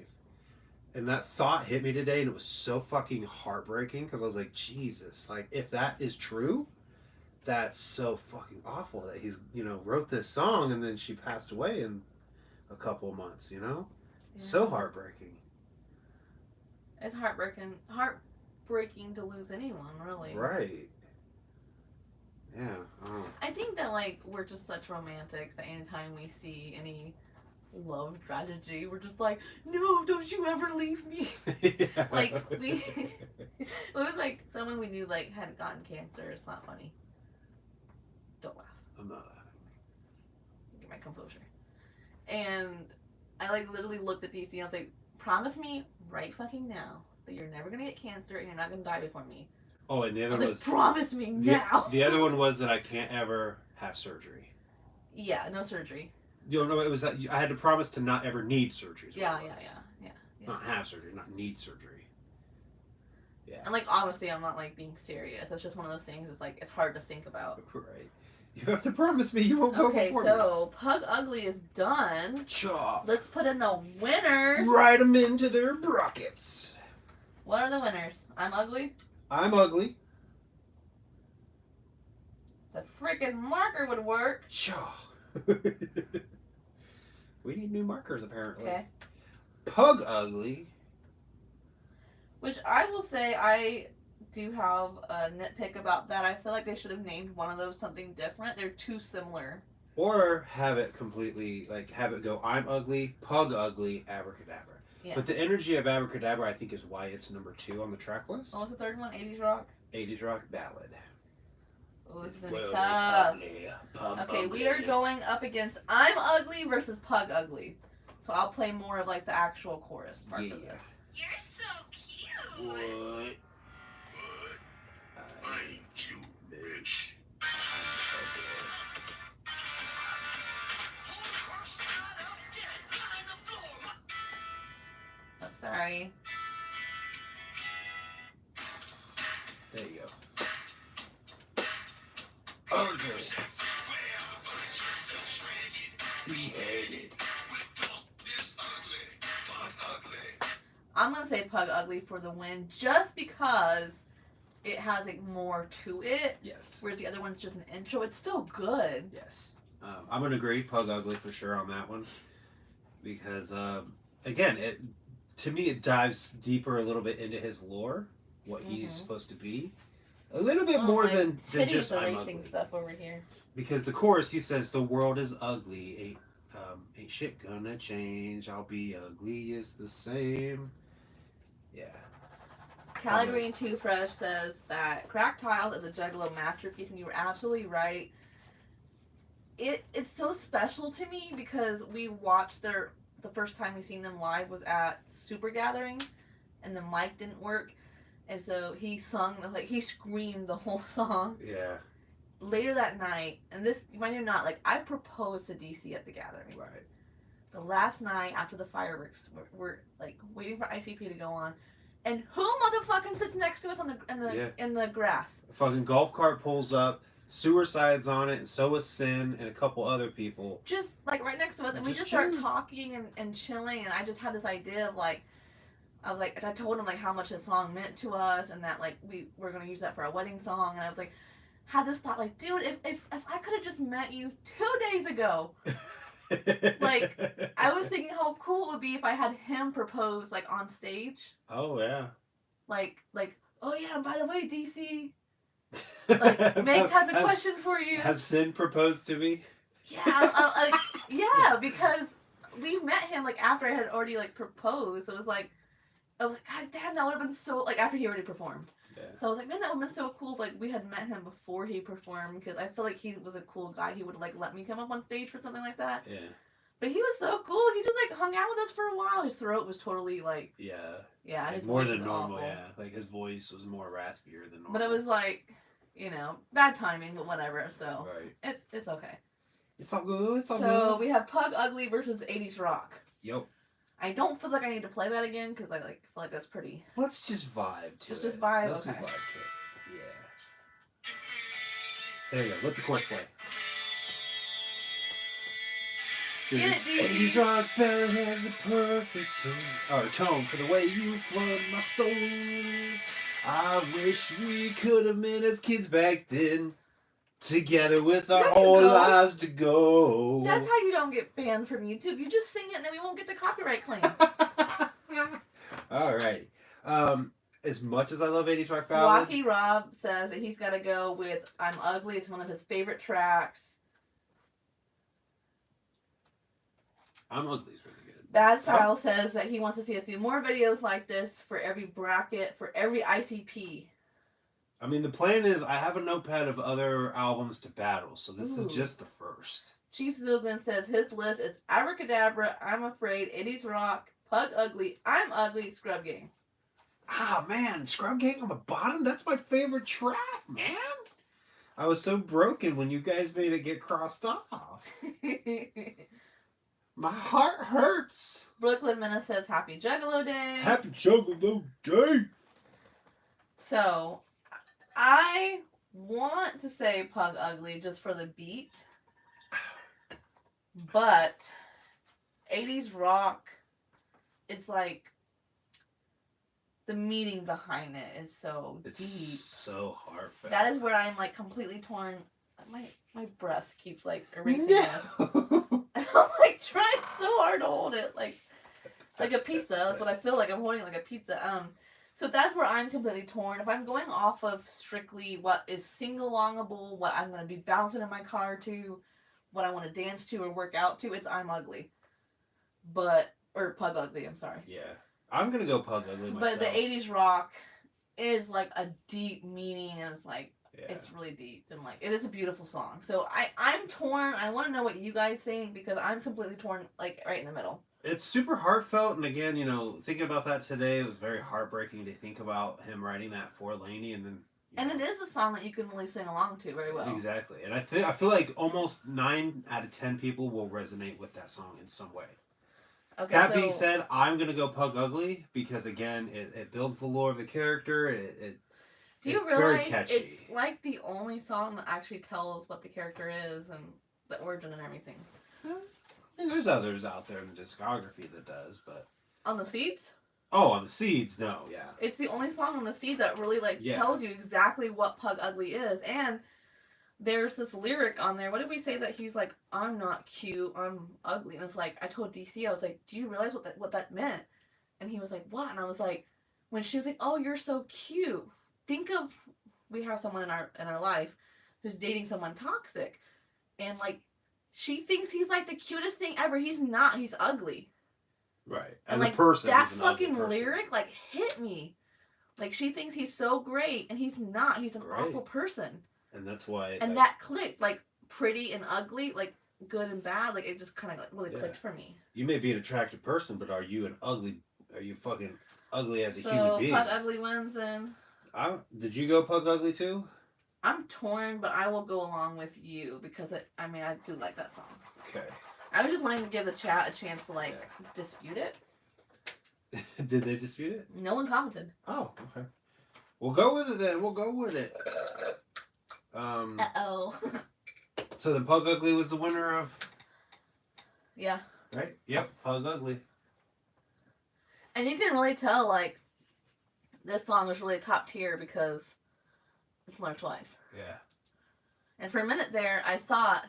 And that thought hit me today, and it was so fucking heartbreaking because I was like, Jesus, like if that is true, that's so fucking awful that he's, wrote this song and then she passed away in a couple of months, Yeah. So heartbreaking. It's heartbreaking to lose anyone, really. Right. Yeah. I think that like we're just such romantics that anytime we see any love tragedy, we're just like, no, don't you ever leave me. Yeah. Like it was like someone we knew like had gotten cancer. It's not funny. Don't laugh. I'm not laughing. Get my composure. And I like literally looked at DC and I was like, promise me right fucking now that you're never gonna get cancer and you're not gonna die before me. Oh, and the I other was was like, promise me now. The other one was that I can't ever have surgery. Yeah, no surgery. No, it was that I had to promise to not ever need surgery. Yeah. Not have surgery, not need surgery. Yeah. And like obviously I'm not like being serious. It's just one of those things. It's like it's hard to think about. Right. You have to promise me you won't go Okay, before so Pug Ugly is done. me. Chop. Let's put in the winners. Write them into their brackets. What are the winners? I'm Ugly. I'm ugly. The freaking marker would work. Chop. We need new markers apparently. Okay. Pug ugly. Which I will say I do have a nitpick about that. I feel like they should have named one of those something different. They're too similar. Or have it completely, like, have it go, I'm ugly, pug ugly, abracadabra. Yeah. But the energy of abracadabra, I think, is why it's number 2 on the track list. What was the third one? 80s Rock? 80s rock ballad. Oh, this is going to Well, be tough. ugly, pug Okay, ugly. we are going up against I'm Ugly versus Pug Ugly. So I'll play more of like the actual chorus part of this. You're so cute. What? What? I ain't cute, bitch. Full course shot up dead behind the floor. I'm sorry. There you go. Ugly. Beheaded. I'm going to say Pug Ugly for the win just because it has like more to it. Yes. Whereas the other one's just an intro. It's still good. Yes. I'm going to agree. Pug ugly for sure on that one. Because, again, to me, it dives deeper a little bit into his lore, what he's supposed to be. A little bit more my than titties just are I'm racing ugly. stuff over here. Because the chorus, he says, the world is ugly. Ain't shit gonna change. I'll be ugly is the same. Yeah. Cali Green Too Fresh says that Cracked Tiles is a Juggalo masterpiece, and you were absolutely right. It's so special to me because we watched the first time we seen them live was at Super Gathering, and the mic didn't work, and so he screamed the whole song. Yeah. Later that night, and this, you might or not, like, I proposed to DC at the gathering. Right. The last night after the fireworks, we're like waiting for ICP to go on, and who motherfucking sits next to us in the grass? A fucking golf cart pulls up, Suicide's on it, and so is Sin, and a couple other people. Just like right next to us, and we just start talking and chilling, and I just had this idea of like, I told him like how much his song meant to us, and that like we were gonna use that for our wedding song, and I was like, had this thought like, dude, if I could have just met you 2 days ago. Like, I was thinking how cool it would be if I had him propose like on stage. Oh yeah. Like, oh yeah, and by the way, DC, like, Megs has a question for you. Have Sin proposed to me? Yeah, yeah, because we met him like after I had already like proposed. So it was like, I was like, God damn, that would have been so, like, after he already performed. Yeah. So I was like, man, that would have been so cool if, like, we had met him before he performed, because I feel like he was a cool guy. He would, like, let me come up on stage for something like that. Yeah. But he was so cool. He just, like, hung out with us for a while. His throat was totally, like... Yeah. Yeah, Like, his more voice than was normal, awful. yeah. Like, his voice was more raspier than normal. But it was, like, you know, bad timing, but whatever. So, Right. it's okay. It's all good, it's all So, good. we have Pug Ugly versus 80s Rock. Yep. I don't feel like I need to play that again, because I, like, feel like that's pretty... Let's just vibe to Let's it. just vibe? Let's Okay. just vibe to it. Yeah. There you go. Let the chorus play. Get it, This DC. 80s rock band has a perfect tone for the way you flood my soul. I wish we could have been as kids back then, together with our There you whole go. lives to go. That's how you don't get banned from YouTube. You just sing it and then we won't get the copyright claim. Alrighty. As much as I love 80s rock ballad, Wacky Rob says that he's got to go with I'm Ugly. It's one of his favorite tracks. I'm Ugly's really good. Bad Style says that he wants to see us do more videos like this for every bracket, for every ICP. I mean, the plan is I have a notepad of other albums to battle, so this is Ooh. just the first. Chief Zubin says his list is Abracadabra, I'm Afraid, 80s Rock, Pug Ugly, I'm Ugly, Scrub Gang. Ah, man, Scrub Gang on the bottom? That's my favorite track, man. I was so broken when you guys made it get crossed off. My heart hurts. Brooklyn Menace says Happy Juggalo Day. Happy Juggalo Day. So, I want to say Pug Ugly just for the beat, but 80s rock, it's like the meaning behind it is so It's deep. so heartfelt. That is where I'm like completely torn. My breast keeps like erasing No. it. And I'm like trying so hard to hold it like a pizza. That's what I feel like. I'm holding it like a pizza. So that's where I'm completely torn. If I'm going off of strictly what is sing-alongable, what I'm gonna be bouncing in my car to, what I want to dance to or work out to, it's I'm Ugly. Or Pug Ugly, I'm sorry. Yeah. I'm gonna go Pug Ugly myself. But the 80s rock is like a deep meaning, and it's like, Yeah. it's really deep, and like, it is a beautiful song. So I'm torn. I want to know what you guys think, because I'm completely torn, like, right in the middle. It's super heartfelt, and again, thinking about that today, it was very heartbreaking to think about him writing that for Lainey, and then. And it is a song that you can really sing along to very well. Exactly, and I feel like almost 9 out of 10 people will resonate with that song in some way. Okay, That being said, I'm gonna go Pug Ugly because again, it builds the lore of the character. do you it's very realize catchy. it's like the only song that actually tells what the character is and the origin and everything? And there's others out there in the discography that does, but On the Seeds? on the Seeds, no, yeah. It's the only song on the Seeds that really tells you exactly what Pug Ugly is. And there's this lyric on there. What did we say that he's like, I'm not cute, I'm ugly? And it's like, I told DC, I was like, do you realize what that meant? And he was like, what? And I was like, when she was like, oh, you're so cute. Think of, we have someone in our life who's dating someone toxic. And like, she thinks he's like the cutest thing ever. He's not. He's ugly. Right. And As like, a person, that he's an ugly fucking person. lyric like hit me. Like, she thinks he's so great, and he's not. He's an awful person. And that's why. And that clicked, like, pretty and ugly, like, good and bad. Like, it just kind of like really clicked for me. You may be an attractive person, but are you fucking ugly as a human being? So, Pug Ugly wins, and... Did you go Pug Ugly too? I'm torn, but I will go along with you, because, I do like that song. Okay. I was just wanting to give the chat a chance to, like, dispute it. Did they dispute it? No one commented. Oh, okay. We'll go with it then. We'll go with it. Uh-oh. So then Pug Ugly was the winner of... Yeah. Right? Yep, Pug Ugly. And you can really tell, like, this song was really top tier because it's learned twice. Yeah. And for a minute there, I thought...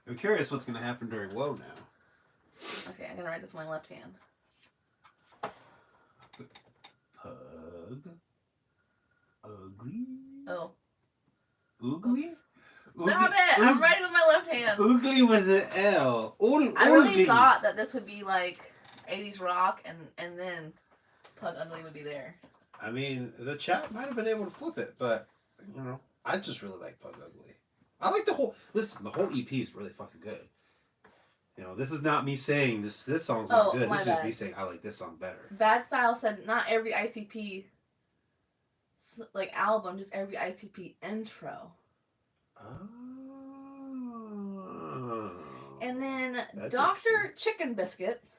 I'm curious what's going to happen during Woe now. Okay, I'm going to write this with my left hand. Pug Ugly? Oh. Oogly? Stop it! I'm writing with my left hand. Oogly with an L. I really thought that this would be like 80s rock and then Pug Ugly would be there. I mean, the chat might have been able to flip it, but, I just really like Pug Ugly. I like the whole EP is really fucking good. This is not me saying this song's not good. This is just me saying I like this song better. Bad Style said not every ICP like album, just every ICP intro. Oh. And then That's Dr. Chicken Biscuits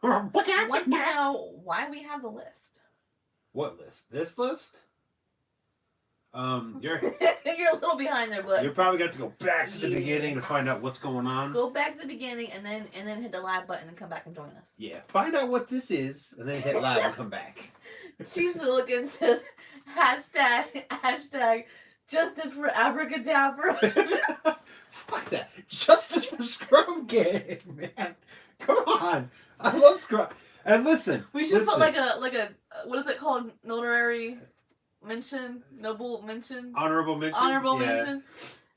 wants to know why we have the list. What list? This list? You're You're a little behind there, but you're probably got to go back to the beginning to find out what's going on. go back to the beginning and then hit the live button and come back and join us. Yeah, find out what this is and then hit live and come back. Chiefs Looking says hashtag justice for Abracadabra. Fuck that. Justice for Scrum Gang, man. Come on. I love Scrum. And listen. We should put like a what is it called? Noble mention? Honorable mention? Honorable Yeah. mention.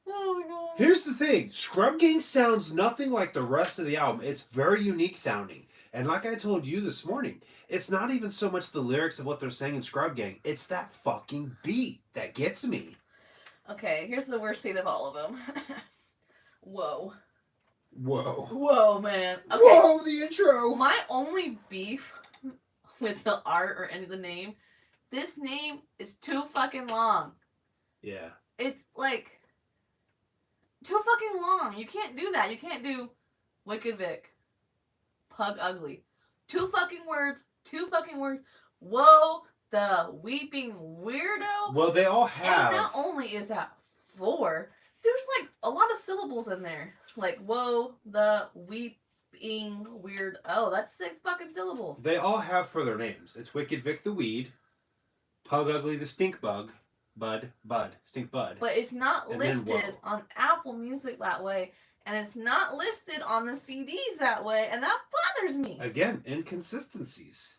Oh my god. Here's the thing. Scrub Gang sounds nothing like the rest of the album. It's very unique sounding. And like I told you this morning, it's not even so much the lyrics of what they're saying in Scrub Gang. It's that fucking beat that gets me. Okay, here's the worst scene of all of them. Whoa. Whoa, man. Okay. Whoa, the intro. My only beef with the art or any of the name, this name is too fucking long. Yeah. It's like too fucking long. You can't do that. You can't do Wicked Vic, Pug Ugly. Two fucking words. Whoa, the Weeping Weirdo. Well, they all And have. not only is that 4, there's like a lot of syllables in there. Like, whoa, the Weeping Weird. Oh, that's 6 fucking syllables. They all have for their names. It's Wicked Vic the Weed, Pug Ugly the Stink Bug, Stink Bud. But it's not And then listed whoa. on Apple Music that way. And it's not listed on the CDs that way. And that bothers me. Again, inconsistencies.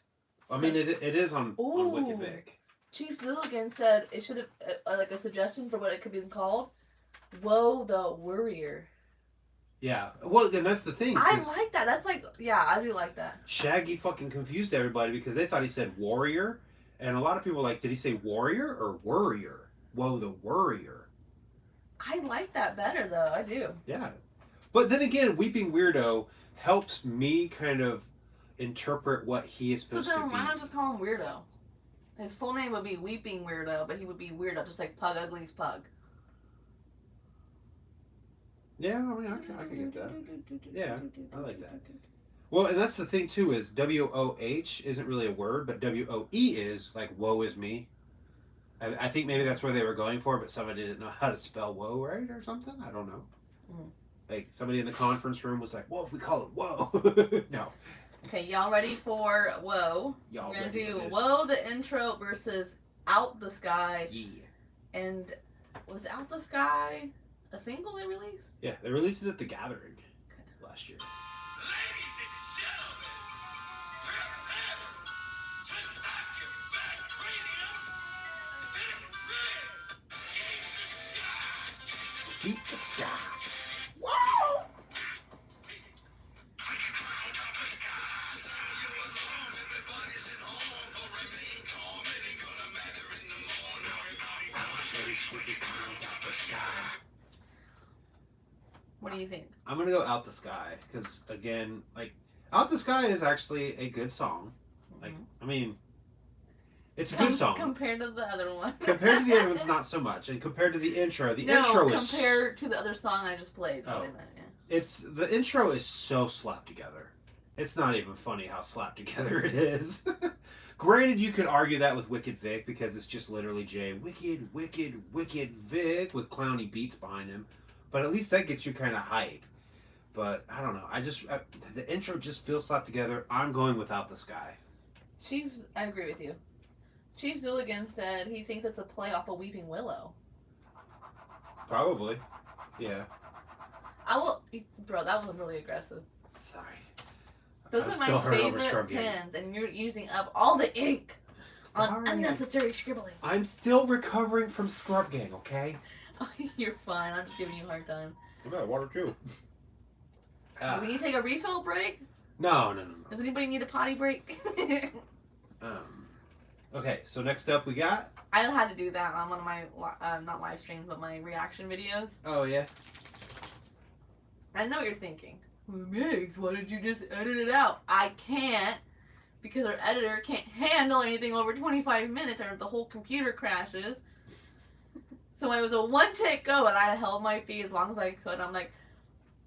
I mean, it is on Wicked Ooh. Vic. Chief Zilligan said it should have, like a suggestion for what it could be called. Whoa, the Worrier. Yeah. Well, and that's the thing. I 'Cause like that. That's like, yeah, I do like that. Shaggy fucking confused everybody because they thought he said warrior. And a lot of people were like, did he say warrior or worrier? Whoa, the worrier. I like that better, though. I do. Yeah. But then again, Weeping Weirdo helps me kind of interpret what he is So supposed to then be. why not just call him Weirdo? His full name would be Weeping Weirdo, but he would be Weirdo, just like Pug Ugly's Pug. Yeah, I mean, I can get that. Yeah, I like that. Well, and that's the thing too is WOH isn't really a word, but WOE is like woe is me. I think maybe that's where they were going for, but somebody didn't know how to spell woe right or something. I don't know. Mhm. Like somebody in the conference room was like, "Whoa, we call it whoa." No, Okay, y'all ready for Whoa? y'all We're gonna ready do for this? Whoa, the intro versus Out the Sky. Yeah. And was Out the Sky a single they released? Yeah, they released it at the Gathering last year. Ladies and gentlemen, prepare to knock your fat craniums to this bridge. Escape the sky. Keep the sky. Whoa! What do you think? I'm gonna go Out the Sky because again, like Out the Sky is actually a good song. Like, I mean, it's a good song. Compared to the other one. Compared to the other ones, not so much. And compared to the intro No, intro is compared to the other song I just played. Oh. Wait a minute, yeah. it's the intro is so slapped together. It's not even funny how slapped together it is. Granted, you could argue that with Wicked Vic because it's just literally Jay Wicked, Wicked, Wicked Vic with clowny beats behind him. But at least that gets you kind of hype. But I don't know. The intro just feels slapped together. I'm going Without the Sky. Chief, I agree with you. Chief Zilligan said he thinks it's a play off of Weeping Willow. Probably. Yeah. I will, bro. That was really aggressive. Sorry. Those I'm are still my hurt over favorite Scrub Game. pens, and you're using up all the ink on Sorry. unnecessary scribbling. I'm still recovering from Scrub Gang, okay? You're fine. I'm just giving you a hard time. I got water too. Do we need to take a refill break? No. Does anybody need a potty break? Okay, so next up we got. I had to do that on one of my not live streams, but my reaction videos. Oh yeah. I know what you're thinking. Well, Migs, why did you just edit it out? I can't, because our editor can't handle anything over 25 minutes or the whole computer crashes. So it was a one-take go, and I held my feet as long as I could. I'm like,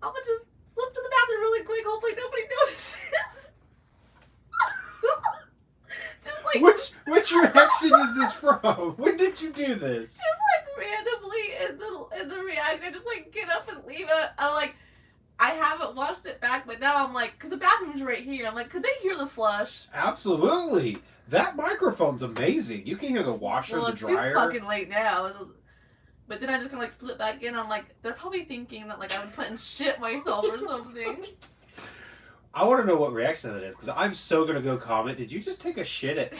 I'm gonna just slip to the bathroom really quick. Hopefully nobody notices. Just like Which reaction is this from? When did you do this? just like randomly in the reaction, I just like get up and leave it. I'm like, I haven't washed it back, but now I'm like, because the bathroom's right here. I'm like, could they hear the flush? Absolutely. That microphone's amazing. You can hear the washer, Well, the it's dryer. too fucking late now. But then I just kind of like slip back in. I'm like, they're probably thinking that like I was putting shit myself or something. I want to know what reaction that is because I'm so gonna go comment. Did you just take a shit at?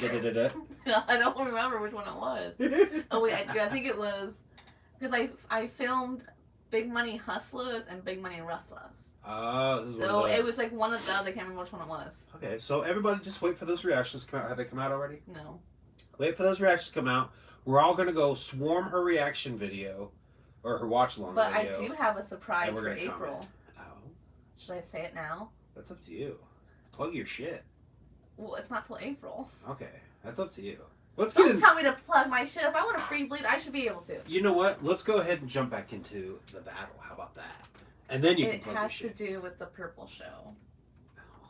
I don't remember which one it was. Oh wait, I think it was because I filmed Big Money Hustlers and Big Money Rustlers. Oh, this is one So of those. it was like one of those. I can't remember which one it was. Okay, so everybody just wait for those reactions to come out. Have they come out already? No. Wait for those reactions to come out. We're all gonna go swarm her reaction video, or her watch along But video. I do have a surprise and we're for gonna April. comment. Oh, Should I say it now? that's up to you. Plug your shit. Well, it's not till April. Okay, that's up to you. Let's get Don't in. tell me to plug my shit. If I want a free bleed, I should be able to. You know what? Let's go ahead and jump back into the battle. How about that? And then you can It plug your has to shit. do with the Purple Show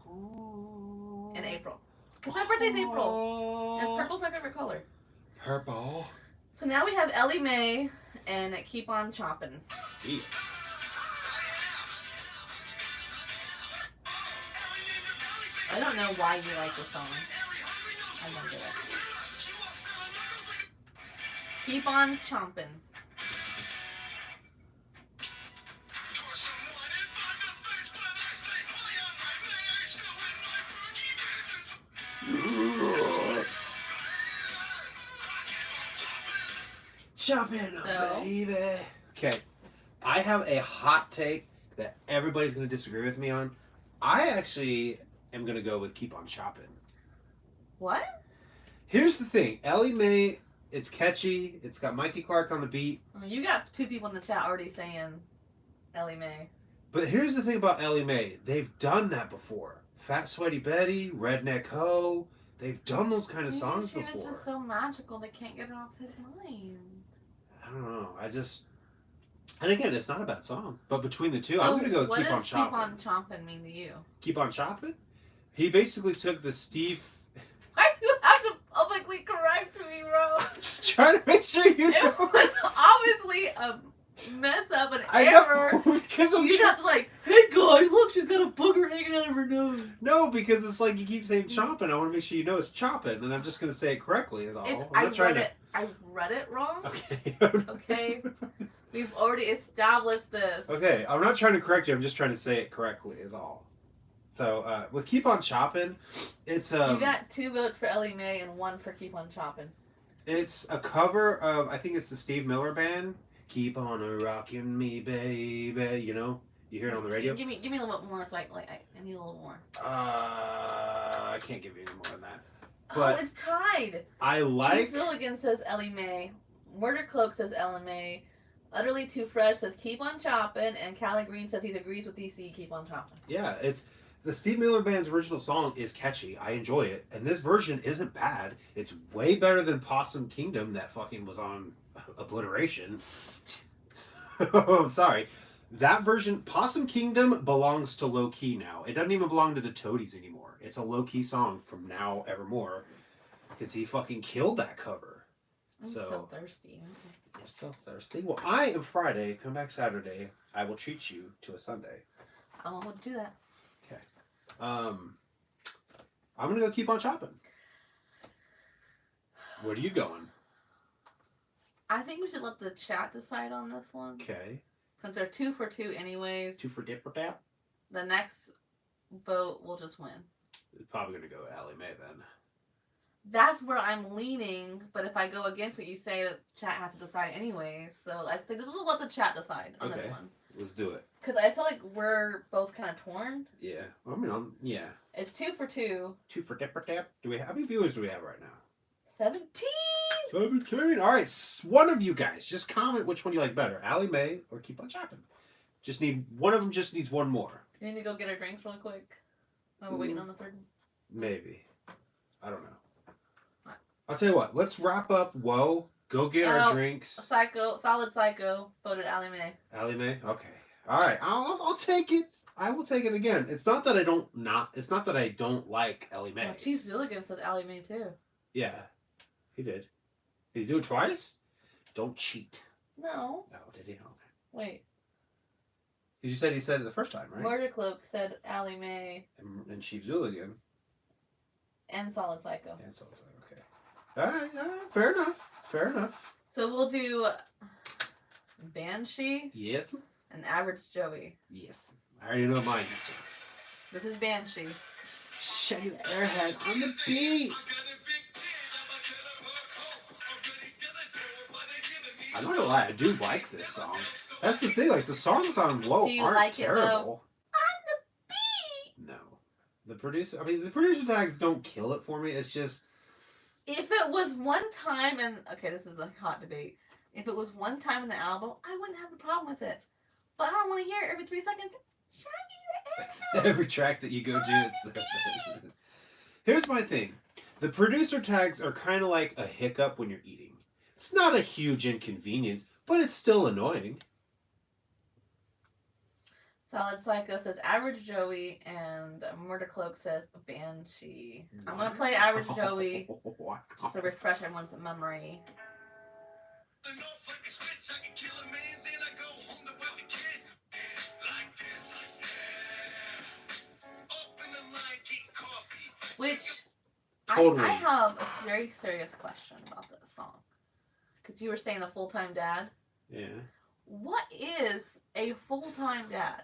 Oh. in April. Because my birthday's April. And purple's my favorite color. Purple. So now we have Ellie Mae and Keep On Choppin'. Yeah. I don't know why you like this song. I don't get it. Keep On Chompin'. Chopping up, So? baby. Okay, I have a hot take that everybody's going to disagree with me on. I actually am going to go with Keep On Chopping. What? Here's the thing. Ellie Mae, it's catchy. It's got Mikey Clark on the beat. Oh, you got 2 people in the chat already saying Ellie Mae. But here's the thing about Ellie Mae. They've done that before. Fat Sweaty Betty, Redneck Ho. They've done those kind of Maybe songs she was before. just so magical they can't get it off his mind. I don't know. And again, it's not a bad song. But between the two, I'm going to go with Keep On Chopping. What does Keep On Choppin' mean to you? Keep On Chopping? He basically took the Steve... Why do you have to publicly correct me, bro? Just trying to make sure you know. It was obviously a mess up, an I error. know, because I'm You trying... have to like, hey guys, look, she's got a booger hanging out of her nose. No, because it's like you keep saying chopping. I want to make sure you know it's chopping, and I'm just going to say it correctly is all. I'm not I read it wrong. Okay. Okay. We've already established this. Okay, I'm not trying to correct you. I'm just trying to say it correctly is all. So, with Keep On Chopping, it's You got 2 votes for Ellie Mae and 1 for Keep On Choppin'. It's a cover of, I think it's the Steve Miller Band. Keep on a rocking me, baby. You know, you hear it on the radio. Give me a little bit more, so I need a little more. I can't give you any more than that. Oh, But it's tied. I like. Chief Zilligan says Ellie Mae. Murder Cloak says Ellie Mae. Utterly Too Fresh says Keep On Choppin', and Callie Green says he agrees with DC. Keep On Choppin'. Yeah, it's the Steve Miller Band's original song is catchy. I enjoy it, and this version isn't bad. It's way better than Possum Kingdom that fucking was on Obliteration. I'm sorry. That version, Possum Kingdom, belongs to Low Key now. It doesn't even belong to the Toadies anymore. It's a Low Key song from now evermore because he fucking killed that cover. I'm so thirsty. You're so thirsty. Well, I am Friday. Come back Saturday. I will treat you to a Sunday. I won't do that. Okay. I'm gonna go Keep On Chopping. Where are you going? I think we should let the chat decide on this one. Okay. Since they're 2 for 2 anyways, 2 for dip or tap? the next vote will just win. It's probably gonna go Ellie Mae then. That's where I'm leaning, but if I go against what you say, the chat has to decide anyways. So I think this will let the chat decide on this Okay. one. Let's do it. Because I feel like we're both kind of torn. Yeah. I mean, yeah. It's 2 for 2. 2 for dip or tap. How many viewers do we have right now? 17! 17. All right. One of you guys just comment which one you like better, Ellie Mae or Keep On Chopping. One of them just needs one more. You need to go get our drinks really quick. While we're waiting on the third. Maybe. I don't know. I'll tell you what. Let's wrap up. Whoa. Go get our drinks. Solid Psycho voted Ellie Mae. Ellie Mae. Okay. All right. I'll take it. I will take it again. It's not that I don't like Ellie Mae. Oh, Chief Zilligan said Ellie Mae too. Yeah, he did. Did he do it twice? Don't cheat. No. Oh, did he? Okay. Wait. He said it the first time, right? Murder Cloak said Ellie Mae And Chief Zilligan. and Solid Psycho. And so it's like, okay. All right. Fair enough. Fair enough. So we'll do Banshee Yes. and Average Joey. Yes. I already know my answer. This is Banshee. Shaggy the Airhead on the beat. I'm not gonna lie, I do like this song. That's the thing, like the songs on Whoa Do you aren't like it, terrible. though? On the beat. No. The producer tags don't kill it for me. It's just If it was one time okay, this is a hot debate. If it was one time in the album, I wouldn't have a problem with it. But I don't want to hear it every 3 seconds. Shaggy the Airhead. every track that you go to, it's the Here's my thing. The producer tags are kind of like a hiccup when you're eating. It's not a huge inconvenience, but it's still annoying. Solid Psycho says Average Joey, and Murder Cloak says Banshee. I'm gonna play Average Joey Wow. just to refresh everyone's memory. Enough like a switch, I can kill a man, then I go home to wife and kids. Like this. Up in the line, getting coffee. Which Totally. I have a very serious question about this song. Because you were saying a full-time dad. Yeah. What is a full-time dad?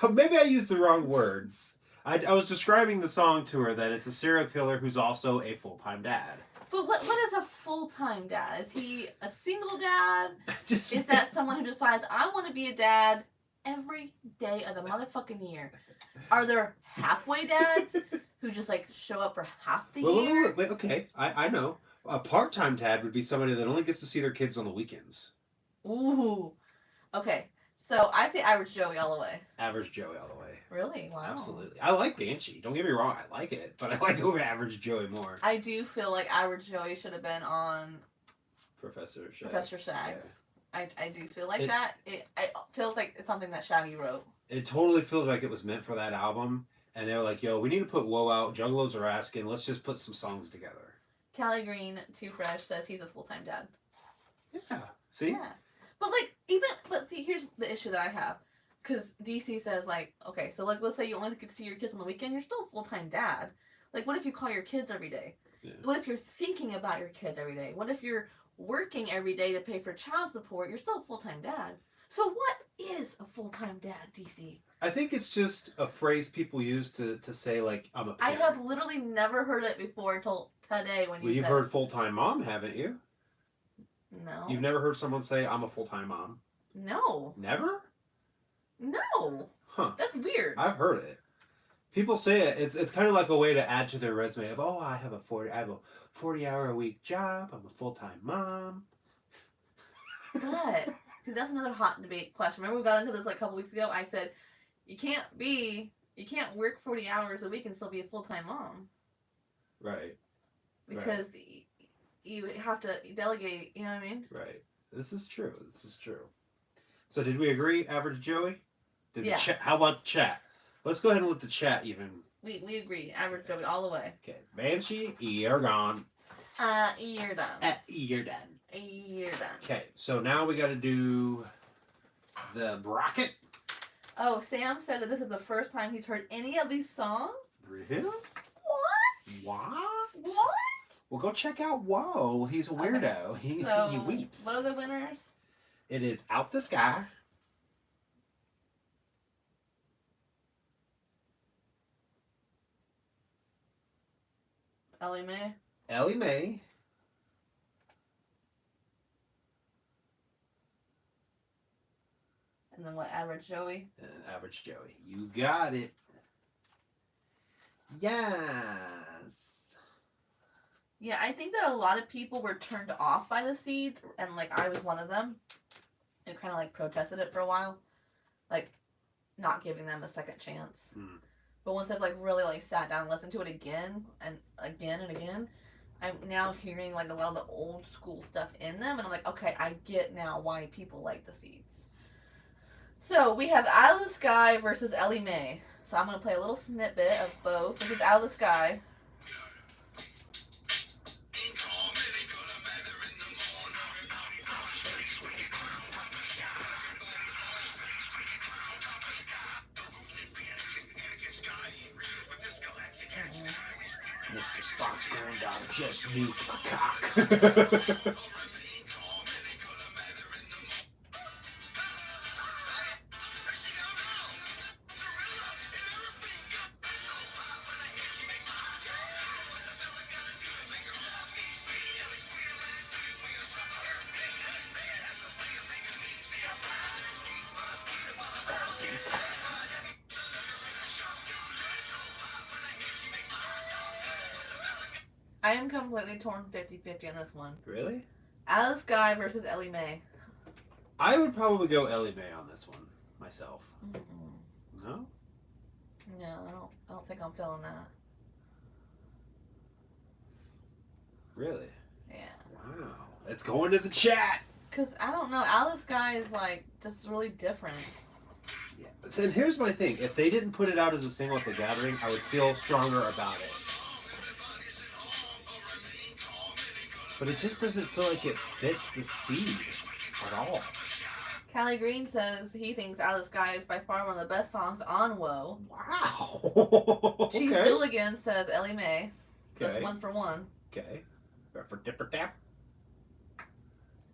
Maybe I used the wrong words. I was describing the song to her that it's a serial killer who's also a full-time dad. But what is a full-time dad? Is he a single dad? Just Is that someone who decides, I want to be a dad every day of the motherfucking year? Are there halfway dads who just like show up for half the year? Wait, okay. I know. A part-time dad would be somebody that only gets to see their kids on the weekends. Ooh. Okay. So I say Average Joey all the way. Average Joey all the way. Really? Wow. Absolutely. I like Banshee. Don't get me wrong. I like it. But I like over Average Joey more. I do feel like Average Joey should have been on Professor Shaggs. Professor Shaggs. I do feel like It- that. It feels like it's something that Shaggy wrote. It totally feels like it was meant for that album. And they were like, yo, we need to put Woe out. Juggalos are asking. Let's just put some songs together. Callie Green, Too Fresh, says he's a full-time dad. Yeah. See? Yeah. But see, here's the issue that I have. Because DC says, like, okay, so, like, let's say you only get to see your kids on the weekend. You're still a full-time dad. Like, what if you call your kids every day? Yeah. What if you're thinking about your kids every day? What if you're working every day to pay for child support? You're still a full-time dad. So what is a full-time dad, DC? I think it's just a phrase people use to say, like, I'm a I parent. have literally never heard it before until today when you Well, you've said heard full-time mom, haven't you? No. You've never heard someone say, I'm a full-time mom? No. Never? No. Huh. That's weird. I've heard it. People say it. It's kind of like a way to add to their resume of, oh, I have a 40-hour-a-week job. I'm a full-time mom. But see, that's another hot debate question. Remember we got into this like a couple weeks ago? I said you can't work 40 hours a week and still be a full-time mom Right. because you have to delegate. You know what I mean? Right. This is true. So did we agree, Average Joey? Yeah. How about the chat? Let's go ahead and let the chat even. We agree. Average Joey all the way. Okay. Banshee, you're gone. You're done. You're done. You're done. Okay, so now we got to do the bracket. Oh, Sam said that this is the first time he's heard any of these songs. Really? What? What? What? Well, go check out Whoa. He's a weirdo. Okay. He So, weeps. what are the winners? It is Out the Sky. Ellie Mae. Ellie Mae. And then what? Average Joey. And Average Joey. You got it. Yes. Yeah, I think that a lot of people were turned off by the Seeds, and like I was one of them, who kind of like protested it for a while, like not giving them a second chance. Mm. But once I've like really like sat down and listened to it again and again and again, I'm now hearing like a lot of the old school stuff in them, and I'm like, okay, I get now why people like the Seeds. So we have Out of the Sky versus Ellie Mae. So I'm gonna play a little snippet of both. This is Out of the Sky. Mr. Spock's granddaughter just nuked a cock. I am completely torn 50-50 on this one. Really? Out of the Sky versus Ellie Mae. I would probably go Ellie Mae on this one myself. Mm-mm. No? No, I don't think I'm feeling that. Really? Yeah. Wow. Let's go into the chat. Cause I don't know, Out of the Sky is like just really different. And here's my thing: if they didn't put it out as a single at the Gathering, I would feel stronger about it. But it just doesn't feel like it fits the seed at all. Callie Green says he thinks Out of the Sky is by far one of the best songs on Whoa. Wow. Chief Okay. Zilligan says Ellie Mae. That's Okay. 1 for 1. Okay. For dipper tap.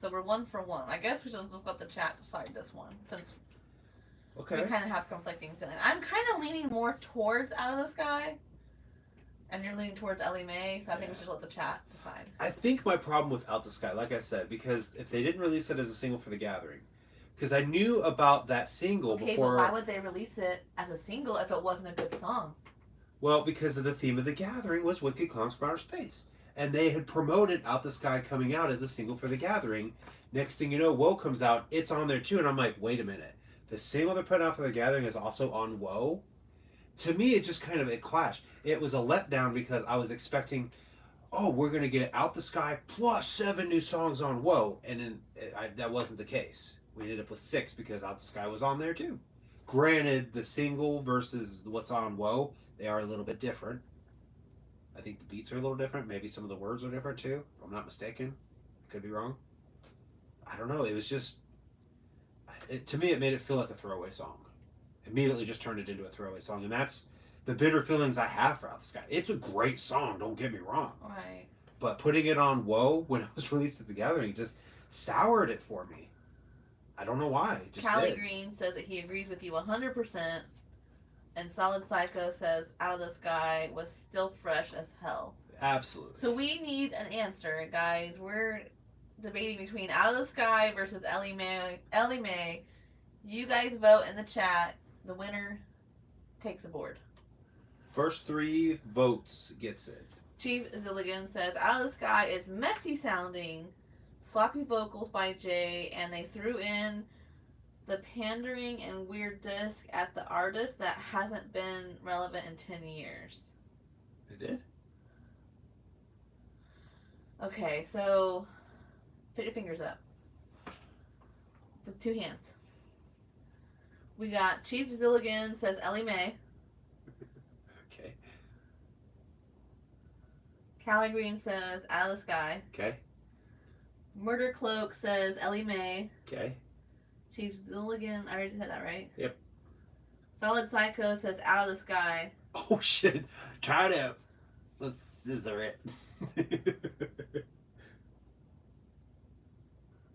So we're 1 for 1. I guess we should just let the chat decide this one, since Okay. we kind of have conflicting feelings. I'm kind of leaning more towards Out of the Sky, and you're leaning towards Ellie Mae, so I think we should let the chat decide. I think my problem with Out the Sky, like I said, because if they didn't release it as a single for the Gathering, because I knew about that single Okay, before. but why would they release it as a single if it wasn't a good song? Well, because of the theme of the Gathering was Wicked Clowns from Outer Space. And they had promoted Out the Sky coming out as a single for the Gathering. Next thing you know, Woe comes out, it's on there too, and I'm like, wait a minute. The single they're putting out for the Gathering is also on Woe? To me, it just kind of, it clashed. It was a letdown because I was expecting, oh, we're going to get Out the Sky plus 7 new songs on Woe. And then that wasn't the case. We ended up with 6 because Out the Sky was on there too. Granted, the single versus what's on Woe, they are a little bit different. I think the beats are a little different. Maybe some of the words are different too, if I'm not mistaken. Could be wrong. I don't know. It was just, to me, it made it feel like a throwaway song. Immediately just turned it into a throwaway song. And that's the bitter feelings I have for Out the Sky. It's a great song, don't get me wrong. Right. But putting it on Woe when it was released at the Gathering just soured it for me. I don't know why. It just Callie did. Green says that he agrees with you 100%. And Solid Psycho says Out of the Sky was still fresh as hell. Absolutely. So we need an answer, guys. We're debating between Out of the Sky versus Ellie Mae. Ellie Mae. You guys vote in the chat. The winner takes the board. First 3 votes gets it. Chief Zilligan says Out of the Sky is messy sounding, sloppy vocals by Jay, and they threw in the pandering and weird disc at the artist that hasn't been relevant in 10 years. They did? Okay, so put your fingers up. The 2 hands. We got Chief Zilligan says Ellie Mae. Okay. Callie Green says Out of the Sky. Okay. Murder Cloak says Ellie Mae. Okay. Chief Zilligan, I already said that, right? Yep. Solid Psycho says Out of the Sky. Oh shit! Try it out. Let's scissor it.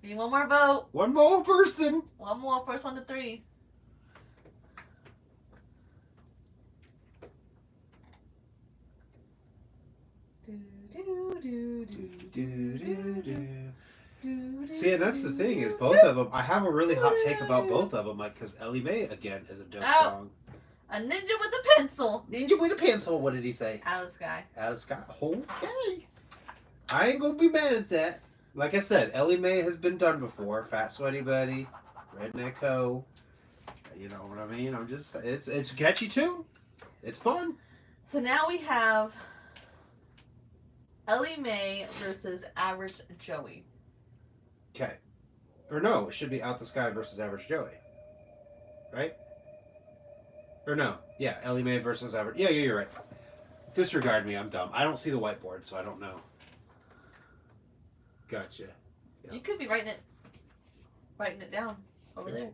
Need one more vote. One more person. One more. First 1 to 3. See, and that's the thing is both of them. I have a really hot take about both of them, like because Ellie Mae again is a dope Oh. song. A ninja with a pencil. Ninja with a pencil. What did he say? Out of the Sky. Out of the Sky. Okay. I ain't gonna be mad at that. Like I said, Ellie Mae has been done before. Fat Sweaty Buddy, Redneck Ho. You know what I mean? I'm just. It's a catchy tune. It's fun. So now we have Ellie Mae versus Average Joey. Okay. Or no, it should be Out the Sky versus Average Joey. Right? Or no. Yeah, Ellie Mae versus Average. Yeah, you're right. Disregard me, I'm dumb. I don't see the whiteboard, so I don't know. Gotcha. Yeah. You could be writing it down over there.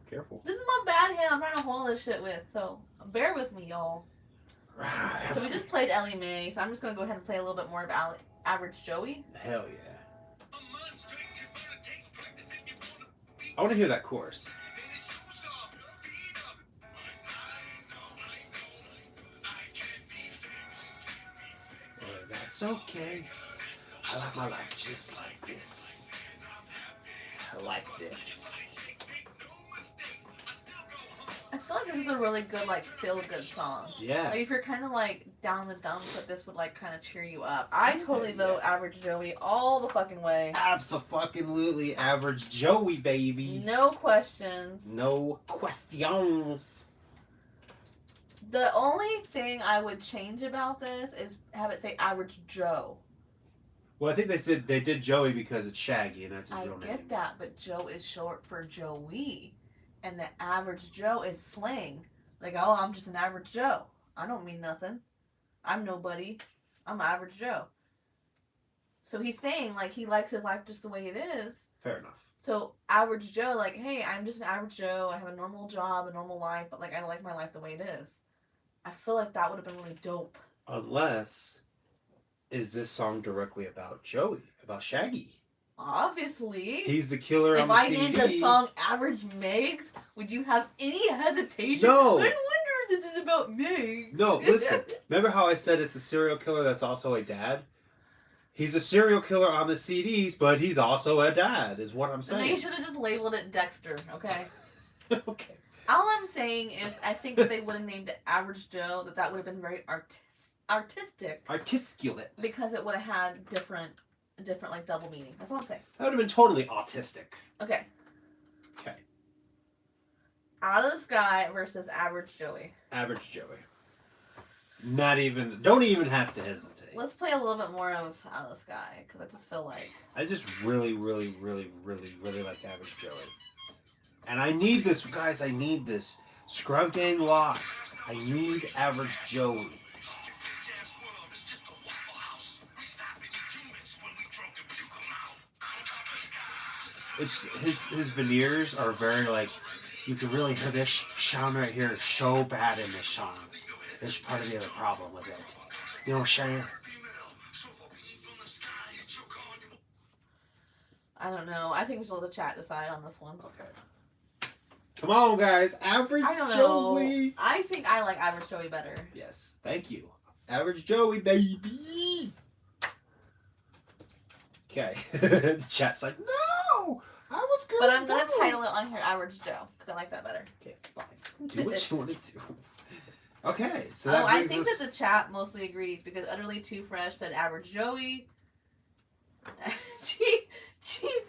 Careful. This is my bad hand I'm trying to hold this shit with, so bear with me, y'all. So we just played Ellie Mae, so I'm just going to go ahead and play a little bit more of Average Joey. Hell yeah. I want to hear that chorus. That's okay. I like my life just like this. I like this. I feel like this is a really good, like, feel-good song. Yeah. Like, if you're kind of, like, down in the dumps, that this would, like, kind of cheer you up. I totally vote Average Joey all the fucking way. Abso-fucking-lutely Average Joey, baby. No questions. No questions. The only thing I would change about this is have it say Average Joe. Well, I think they did Joey because it's Shaggy and that's his I real name. get that, but Joe is short for Joey. And the average Joe is slang. Like, oh, I'm just an average Joe. I don't mean nothing. I'm nobody. I'm average Joe. So he's saying, like, he likes his life just the way it is. Fair enough. So average Joe, like, hey, I'm just an average Joe. I have a normal job, a normal life, but, like, I like my life the way it is. I feel like that would have been really dope. Unless, is this song directly about Joey, about Shaggy? Obviously. He's the killer on If the I CD. named a song Average Megs, would you have any hesitation? No. I wonder if this is about Megs. No, listen. Remember how I said it's a serial killer that's also a dad? He's a serial killer on the CDs, but he's also a dad, is what I'm So they saying. should have just labeled it Dexter, okay? Okay. All I'm saying is I think if they would have named it Average Joe, that would have been very artistic. Articulate. Because it would have had different like double meaning. That's all I'm saying. That would have been totally autistic. Okay. Okay. Out of the Sky versus Average Joey. Average Joey. Don't even have to hesitate. Let's play a little bit more of Out of the Sky, because I just feel like... I just really like Average Joey. And I need this, guys, I need this. Scrub Gang lost. I need Average Joey. It's his veneers are very like, you can really hear this sound right here is so bad in this song. There's part of the other problem with it. You know what I'm saying? I don't know. I think we should let the chat decide on this one. Okay. Come on, guys. Average I don't know. Joey. I think I like Average Joey better. Yes. Thank you. Average Joey, baby. Okay. The chat's like, no. I was good. But I'm going to title it on here Average Joe, because I like that better. Okay, fine. Do what you want to do. Okay, so Oh, that I brings think us... that the chat mostly agrees, because Utterly Too Fresh said Average Joey. Chief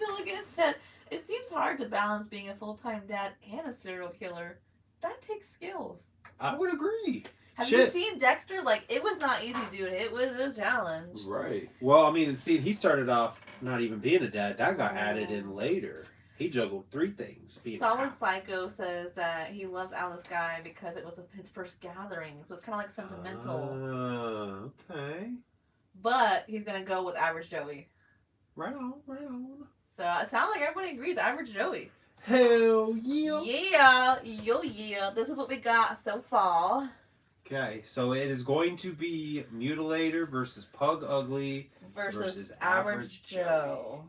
Milligan said, it seems hard to balance being a full-time dad and a serial killer. That takes skills. I would agree. Have Shit. you seen Dexter? Like, it was not easy, dude. It was a challenge. Right. Well, I mean, and see, he started off not even being a dad. That got added in later. He juggled 3 things. Being a Solid cop. Psycho says that he loves Alice Guy because it was his first gathering. So it's kind of like sentimental. Okay. But he's going to go with Average Joey. Right on, right on. So it sounds like everybody agrees Average Joey. Hell yeah. Yeah. Yeah. This is what we got so far. Okay, so it is going to be Mutilator versus Pug Ugly Versus Average Joe.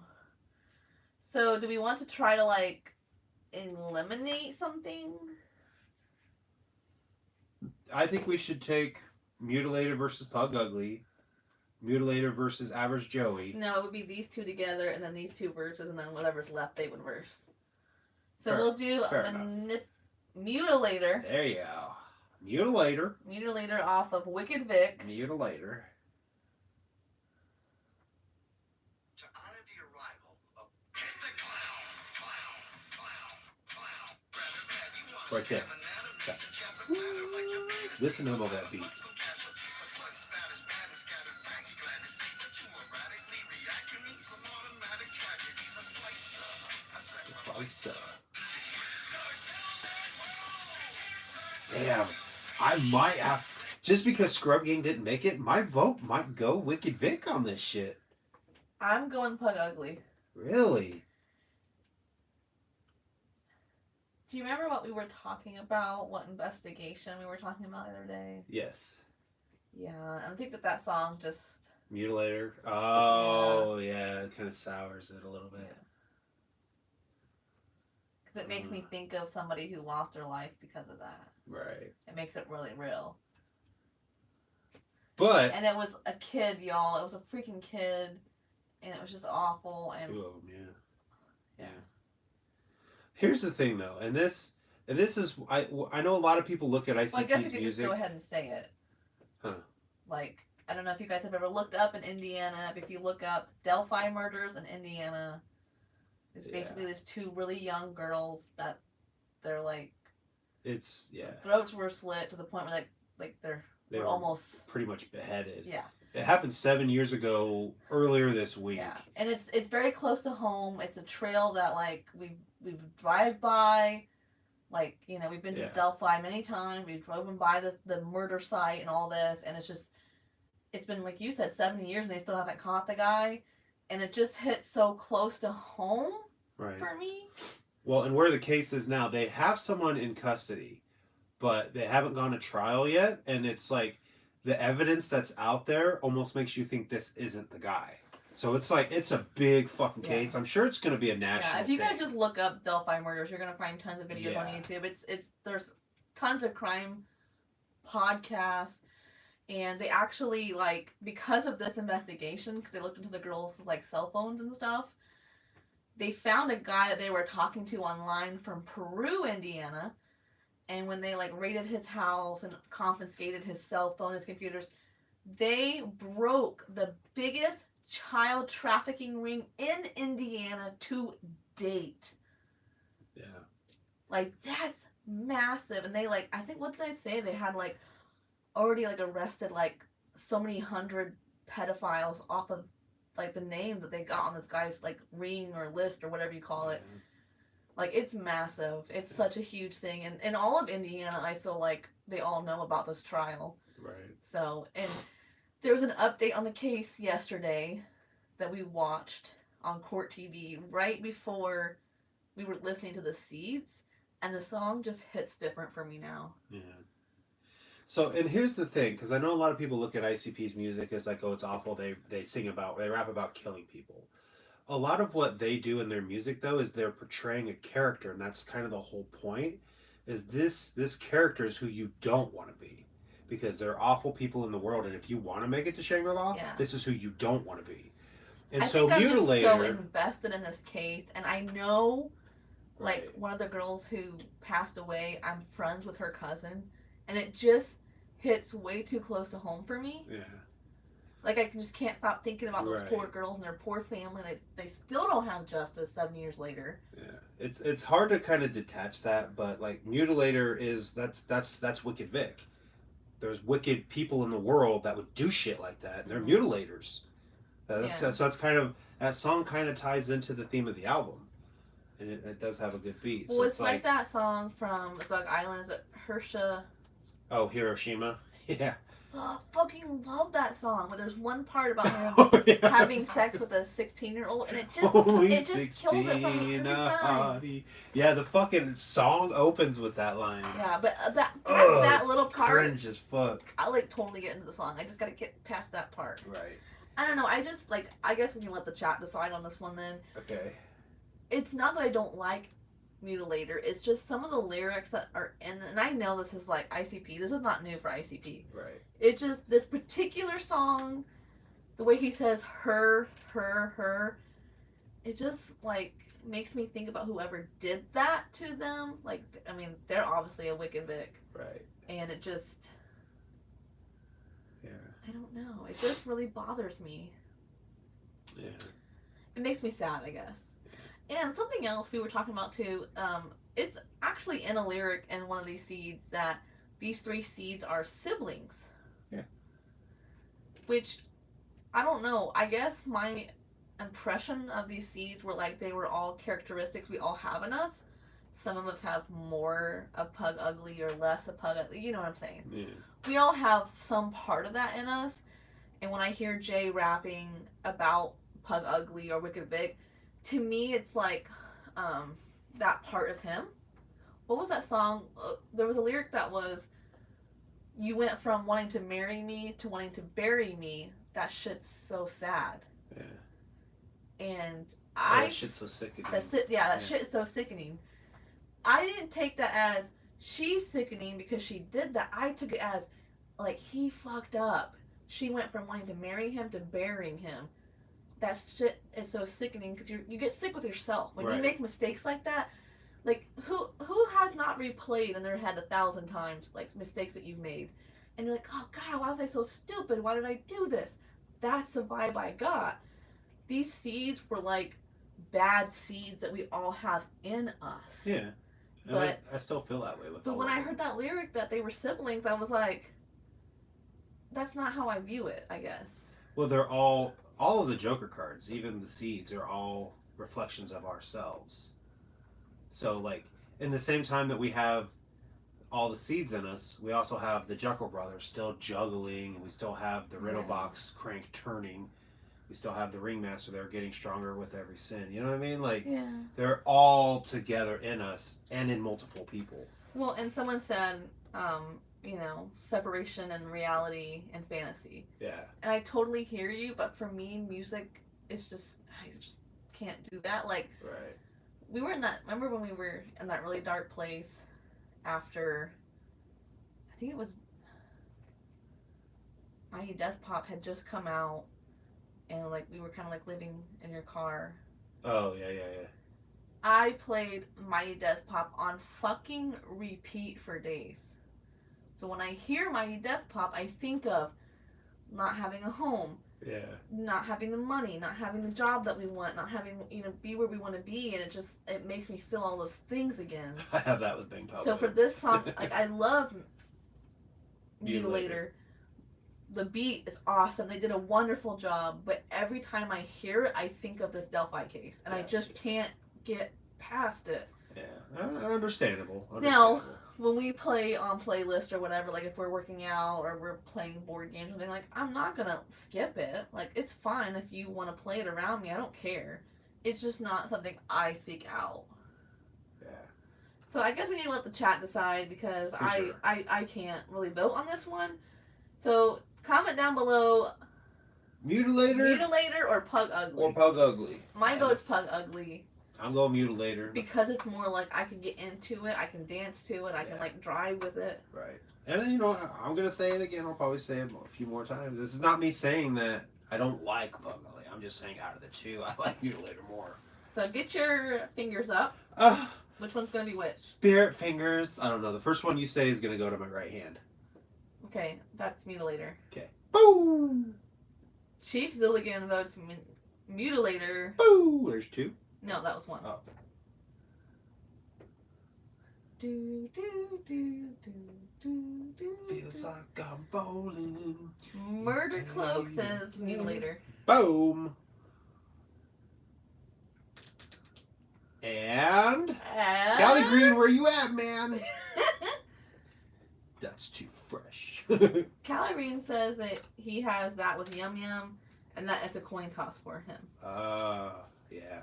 So do we want to try to, like, eliminate something? I think we should take Mutilator versus Pug Ugly, Mutilator versus Average Joey. No, it would be these two together, and then these two verses, and then whatever's left, they would verse. So Fair- we'll do Mutilator. There you go. Mutilator. Mutilator off of Wicked Vic. Mutilator. To honor the arrival of Hit the Clown. Right there. Listen to all that beat. Damn, I might have. Just because Scrub Gang didn't make it, my vote might go Wicked Vic on this shit. I'm going Pug Ugly. Really? Do you remember what we were talking about? What investigation we were talking about the other day? Yes. Yeah, I think that song just... Mutilator. Oh, yeah, it kind of sours it a little bit. Because it makes me think of somebody who lost their life because of that. Right. It makes it really real. But And it was a kid, y'all. It was a freaking kid. And it was just awful. And 2 of them, yeah. Here's the thing, though, and this is I know a lot of people look at well, I guess ICP's you could music. just go ahead and say it. Huh. Like, I don't know if you guys have ever looked up in Indiana. If you look up Delphi murders in Indiana, it's basically these 2 really young girls that they're like... It's, yeah. Their throats were slit to the point where they were almost... pretty much beheaded. Yeah. It happened 7 years ago, earlier this week. Yeah, and it's very close to home. It's a trail that like we drive by. Like, you know, we've been to Yeah. Delphi many times. We've driven by the murder site and all this, and it's been, like you said, 70 years, and they still haven't caught the guy, and it just hits so close to home Right. for me. Well, and where the case is now, they have someone in custody, but they haven't gone to trial yet, and it's like the evidence that's out there almost makes you think this isn't the guy. So it's like it's a big fucking case. Yeah. I'm sure it's going to be a national. Yeah, if you guys thing. just look up Delphi murders, you're gonna find tons of videos on Yeah. YouTube. There's tons of crime podcasts, and they actually, like, because of this investigation, because they looked into the girls' like cell phones and stuff, they found a guy that they were talking to online from Peru, Indiana, and when they like raided his house and confiscated his cell phone, his computers, they broke the biggest child trafficking ring in Indiana to date. Yeah. Like, that's massive. And they, like, I think, what did they say? They had, like, already, like, arrested, like, so many hundred pedophiles off of, like, the name that they got on this guy's, like, ring or list or whatever you call it. Yeah. Like, it's massive. It's such a huge thing. And in all of Indiana, I feel like they all know about this trial. Right. So, and there was an update on the case yesterday that we watched on Court TV right before we were listening to the Seeds, and the song just hits different for me now. Yeah. So, and here's the thing, because I know a lot of people look at ICP's music as like, oh, it's awful. They rap about killing people. A lot of what they do in their music, though, is they're portraying a character, and that's kind of the whole point. Is this character is who you don't want to be, because there are awful people in the world, and if you want to make it to Shangri-La, Yeah. this is who you don't want to be. And I so think I'm Mutilator, just so invested in this case, and I know, like, Right. one of the girls who passed away, I'm friends with her cousin, and it just hits way too close to home for me. yeah, Like, I just can't stop thinking about those Right. poor girls and their poor family. They still don't have justice 7 years later. yeah, it's hard to kind of detach that, but like Mutilator is that's Wicked Vic. There's wicked people in the world that would do shit like that, and they're Mhm. mutilators. Yeah. So that's kind of, that song kind of ties into the theme of the album, and it does have a good beat. Well, So it's like that song from Zug Island. Is it Hersha? Oh, Hiroshima, yeah. Oh, fucking love that song. But there's one part about him Oh, yeah. having sex with a 16-year-old, and it just Only it just kills it for me 16, every a time. hottie. Yeah, the fucking song opens with that line. Yeah, but that past Oh, that it's little part, cringe as fuck. I like totally get into the song. I just gotta get past that part. Right. I don't know. I just like. I guess we can let the chat decide on this one then. Okay. It's not that I don't like Mutilator. It's just some of the lyrics that are in, and I know this is like ICP. This is not new for ICP. Right. It just, this particular song, the way he says her, it just like makes me think about whoever did that to them. Like, I mean, they're obviously a Wicked Vic, Right. and it just, Yeah. I don't know. It just really bothers me. Yeah. It makes me sad, I guess. And something else we were talking about too, it's actually in a lyric in one of these seeds that these 3 seeds are siblings. Yeah. Which, I don't know, I guess my impression of these seeds were like they were all characteristics we all have in us. Some of us have more of Pug Ugly or less of Pug Ugly, you know what I'm saying? Yeah. We all have some part of that in us. And when I hear Jay rapping about Pug Ugly or Wicked Vic, to me it's like that part of him. What was that song? There was a lyric that was, you went from wanting to marry me to wanting to bury me. That shit's so sad. Yeah. And That shit's so sickening. that shit is so sickening. I didn't take that as she's sickening because she did that. I took it as like he fucked up. She went from wanting to marry him to burying him. That shit is so sickening because you get sick with yourself when Right. you make mistakes like that. Like who has not replayed in their head 1,000 times like mistakes that you've made, and you're like, oh God, why was I so stupid? Why did I do this? That's the vibe I got. These seeds were like bad seeds that we all have in us. Yeah. And But- I still feel that way with But all when of I them. heard that lyric that they were siblings, I was like, that's not how I view it, I guess. Well, they're all of the Joker cards, even the seeds, are all reflections of ourselves. So, like, in the same time that we have all the seeds in us, we also have the Juckle Brothers still juggling. We still have the Riddle Yeah. Box crank turning. We still have the Ringmaster there getting stronger with every sin. You know what I mean? Like, Yeah. they're all together in us and in multiple people. Well, and someone said, separation and reality and fantasy. Yeah. And I totally hear you, but for me, music is just, I just can't do that. Like, Right. we were in that, remember when we were in that really dark place after, I think it was, Mighty Death Pop had just come out, and like we were kind of like living in your car. Oh, yeah. I played Mighty Death Pop on fucking repeat for days. So when I hear Mighty Death Pop, I think of not having a home, Yeah. not having the money, not having the job that we want, not having, be where we want to be, and it makes me feel all those things again. I have that with Bing Public. So for this song, like, I love Mutilator. Mutilator. The beat is awesome. They did a wonderful job, but every time I hear it, I think of this Delphi case, and I just can't get past it. Yeah, understandable. Now, when we play on playlist or whatever, like if we're working out or we're playing board games or something, like, I'm not gonna skip it. Like, it's fine if you want to play it around me. I don't care. It's just not something I seek out. Yeah. So I guess we need to let the chat decide, because For sure. I can't really vote on this one. So comment down below, Mutilator or Pug Ugly. Or Pug Ugly. My vote's Pug Ugly. I'm going Mutilator. Because it's more like I can get into it, I can dance to it, I can like drive with it. Right. And I'm going to say it again. I'll probably say it a few more times. This is not me saying that I don't like Pug Ugly. I'm just saying out of the two, I like Mutilator more. So get your fingers up. Which one's going to be which? Spirit fingers. I don't know. The first one you say is going to go to my right hand. Okay, that's Mutilator. Okay. Boom! Chief Zilligan votes Mutilator. Boo! There's two. No, that was one. Oh. Do, do, do, do, do, do, Feels do. like I'm falling. Murder Cloak says Mutilator. Boom! And Cali Green, where you at, man? That's too fresh. Cali Green says that he has that with Yum Yum, and that is a coin toss for him. Yeah.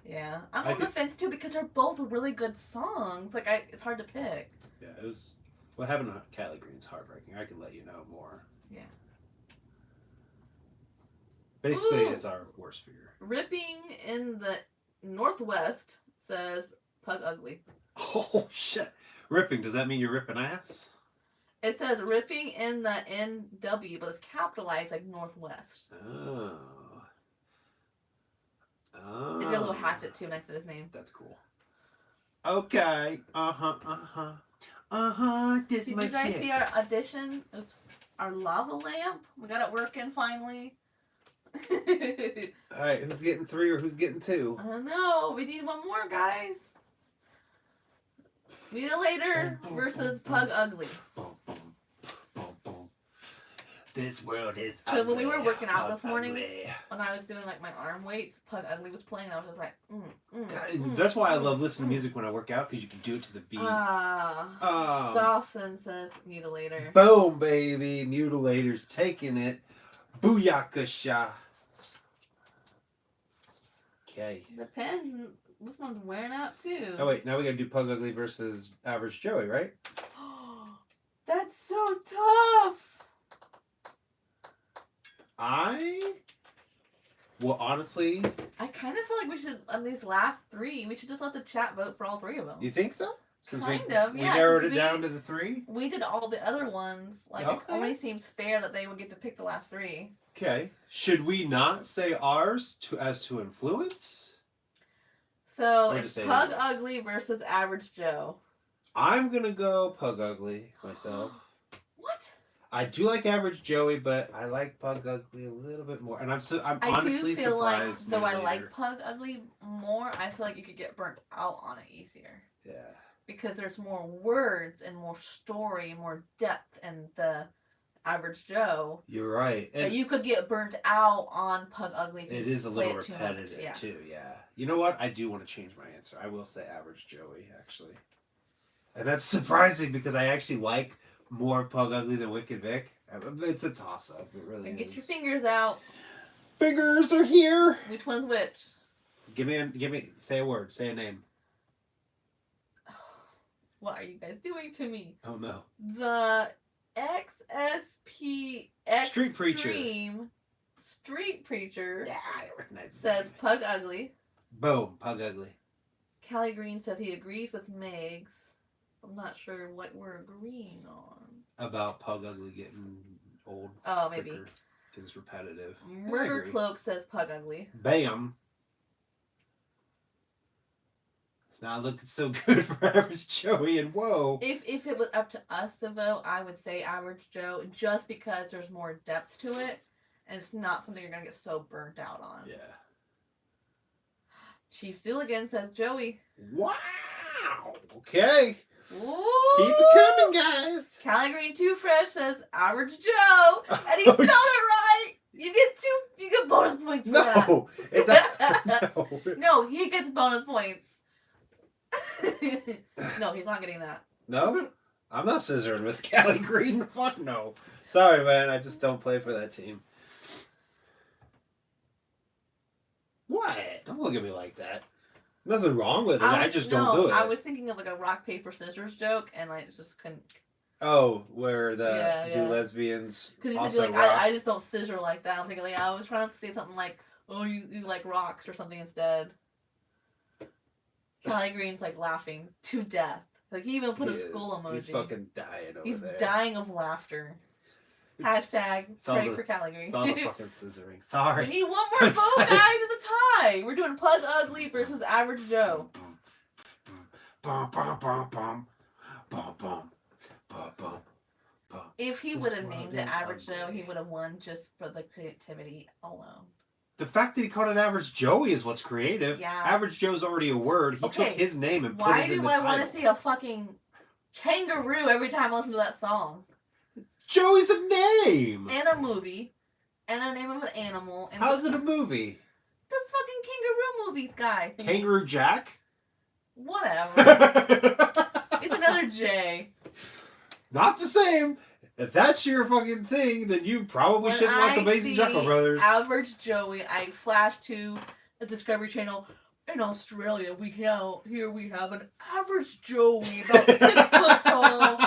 Yeah, I'm on the fence too, because they're both really good songs. Like, it's hard to pick. Yeah, it was. Well, having a Cali Green's heartbreaking. I can let you know more. Yeah. Basically, Ooh. it's our worst fear. Ripping in the Northwest says Pug Ugly. Oh shit! Ripping. Does that mean you're ripping ass? It says ripping in the NW, but it's capitalized like Northwest. Oh. It's got a little hatchet too next to his name. That's cool. Okay. This is my Did you guys shit. see our audition? Oops. Our lava lamp? We got it working finally. I Alright, who's getting 3 or who's getting 2? don't know. We need one more, guys. Mutilator versus Pug Ugly. Boom, boom, boom, boom. This world is So when we ugly, were working out this morning, ugly. when I was doing like my arm weights, Pug Ugly was playing, and I was just like, That's why I love listening to music when I work out, because you can do it to the beat. Dawson says Mutilator. Boom, baby. Mutilator's taking it. Booyakasha. Okay. Depends. This one's wearing out too. Oh, wait. Now we gotta do Pug Ugly versus Average Joey, right? That's so tough. Well, honestly, I kind of feel like we should, on these last 3, we should just let the chat vote for all 3 of them. you think so? Since Kind of, we yeah, narrowed since it down to the 3? We did all the other ones. Like, it Okay. only seems fair that they would get to pick the last 3. Okay. Should we not say ours as to influence? So Or it's just say Pug anyway. Ugly versus Average Joe. I'm gonna go Pug Ugly myself. What? I do like Average Joey, but I like Pug Ugly a little bit more. And I'm I honestly do feel like, surprised. though I Mutilator. like Pug Ugly more, I feel like you could get burnt out on it easier. Yeah. Because there's more words and more story, more depth in the Average Joe. You're right. But And you could get burnt out on Pug Ugly if you it just is a play little it too much. repetitive Yeah. too. Yeah. You know what? I do want to change my answer. I will say Average Joey actually. And that's surprising because I actually like more Pug Ugly than Wicked Vic. It's a toss-up. It really And is. get your fingers out. Fingers, they're here. Which one's which? Give me. Say a word. Say a name. What are you guys doing to me? Oh no. The XSP Street Preacher. Extreme Street Preacher Yeah, I recognize it. says Pug Ugly. Boom, Pug Ugly. Callie Green says he agrees with Megs. I'm not sure what we're agreeing on. About Pug Ugly getting old. Oh, maybe. Because it's repetitive. Murder Cloak says Pug Ugly. Bam. It's not looking so good for Average Joey, and whoa. If it was up to us to vote, I would say Average Joe, just because there's more depth to it, and it's not something you're gonna get so burnt out on. Yeah. Chief Steele again says Joey. Wow. Okay. Ooh. Keep it coming, guys. Callie Green Too Fresh says Average Joe, and he Oh, spelled it right. You get bonus points for that. No. It's no. No, he gets bonus points. No, he's not getting that. No? I'm not scissoring with Callie Green. Fuck no. Sorry, man. I just don't play for that team. What? Don't look at me like that. Nothing wrong with it. I just don't do it. I was thinking of like a rock, paper, scissors joke, and I just couldn't. Oh, where the Yeah. lesbians Because you also said, like, rock? I just don't scissor like that. I'm thinking, like, I was trying to say something like, oh, you like rocks or something instead. Callie Green's, like, laughing to death. Like, he even put a skull emoji. He's fucking dying over there. He's dying of laughter. Hashtag all pray the- for Callie Green. It's all the fucking scissoring. We Sorry. need one more It's vote, like- guys. It's a tie. We're doing Pug Ugly versus Average Joe. Bum, bum, bum, bum. Bum, bum. Bum, bum. Bum. If he This would have world named it is Average Joe, ugly. he would have won just for the creativity alone. The fact that he called it Average Joey is what's creative. Yeah. Average Joe's already a word. He took Okay, his name and put Why it in do the I title. want to see a fucking kangaroo every time I listen to that song? Joey's a name. And a movie. And a name of an animal. And How's it a movie? the fucking kangaroo movies guy. thingy. Kangaroo Jack? Whatever. It's another J. Not the same. If that's your fucking thing, then you probably When shouldn't like I Amazing see Jackal Brothers. Average Joey, I flash to the Discovery Channel. In Australia, we have an average Joey, about 6 foot tall.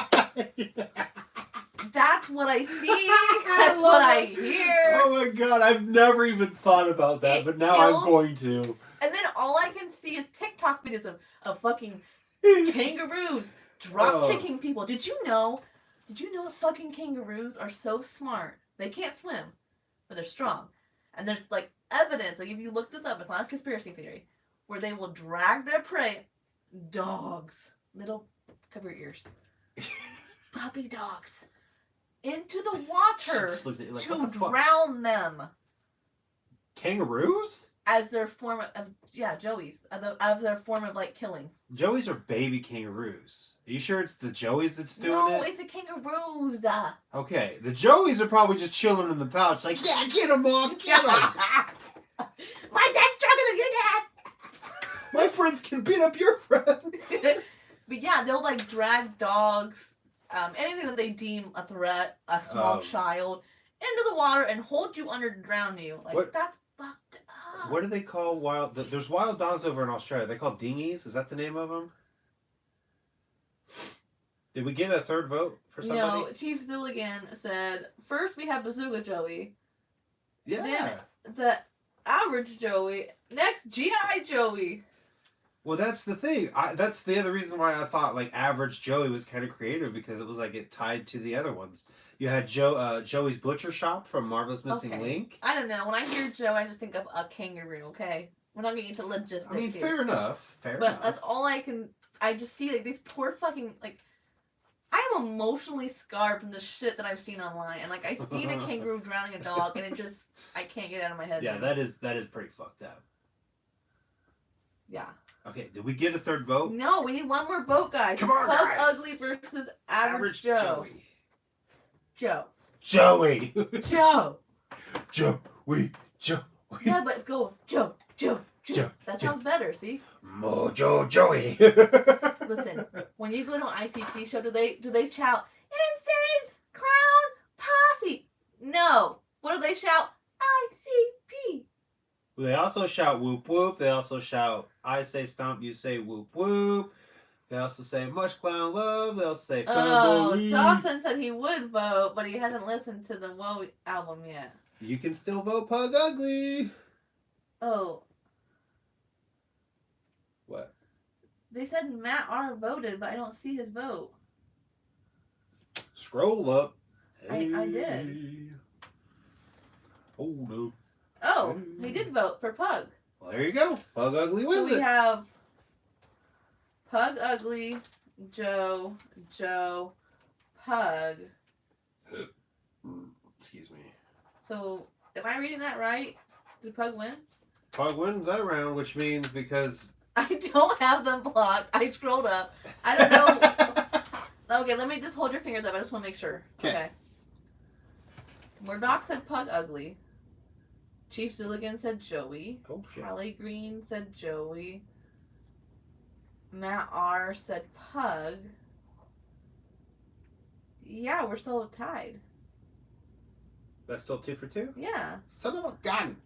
That's what I see. That's what I hear. Oh my god, I've never even thought about that, It but now kills- I'm going to. And then all I can see is TikTok videos of fucking kangaroos drop kicking people. Did you know that fucking kangaroos are so smart? They can't swim, but they're strong. And there's like evidence, like if you look this up, it's not a conspiracy theory, where they will drag their prey, dogs, little, cover your ears, puppy dogs, into the water Just looked at you like, to what the fuck? drown them Kangaroos? as their form of joeys, as their form of like killing. Joeys are baby kangaroos. Are you sure it's the Joeys that's doing No, it? it's the kangaroos. Okay, the Joeys are probably just chilling in the pouch, like, yeah, get them all, get them. My dad's stronger than your dad. My friends can beat up your friends. But yeah, they'll like drag dogs, anything that they deem a threat, a small child, into the water and hold you under to drown you. Like, What- that's fucked up. What do they call wild? There's wild dogs over in Australia. They call dinghies. Is that the name of them? Did we get a third vote for somebody? No, Chief Zilligan said, first we have Bazooka Joey, Yeah. then the average Joey, next G.I. Joey. Well, that's the thing. That's the other reason why I thought like Average Joey was kind of creative, because it was like it tied to the other ones. You had Joey's Butcher Shop from Marvelous Missing Okay. Link. I don't know. When I hear Joe, I just think of a kangaroo, okay? We're not getting into logistics I mean, here. fair enough. Fair But enough. that's all I can. I just see like these poor fucking like. I'm emotionally scarred from the shit that I've seen online, and like I seen a kangaroo drowning a dog, and it just I can't get it out of my head. Yeah, now. that is pretty fucked up. Yeah. Okay, did we get a third vote? No, we need one more vote, guys. Come on, Pug guys. Ugly versus Average Joe. Joey. Joe. Joey. Joe. Joey. Joey. Yeah, but go Joe. Joe. That sounds better. See, Mojo Joey. listen. When you go to an ICP show, do they shout "Insane Clown Posse"? No. What do they shout? ICP. They also shout whoop whoop. They also shout I say stomp, you say whoop whoop. They also say much clown love. They also say Oh, family. Dawson said he would vote, but he hasn't listened to the Whoa album yet. You can still vote Pug Ugly. Oh, What? they said Matt R voted, but I don't see his vote. Scroll up. I did. Hold up. Oh, he did vote for Pug. Well, there you go. Pug Ugly So wins we it. have Pug Ugly, Joe, Pug. Excuse me. So, am I reading that right? Did Pug win? Pug wins that round, which means because. I don't have them blocked. I scrolled up. I don't know. Okay, let me just hold your fingers up. I just want to make sure. 'Kay. Okay. Murdoch said Pug Ugly. Chief Zilligan said Joey. Oh shit. Holly Green said Joey. Matt R said Pug. Yeah, we're still tied. That's still 2 for 2? Yeah. Son of a gun.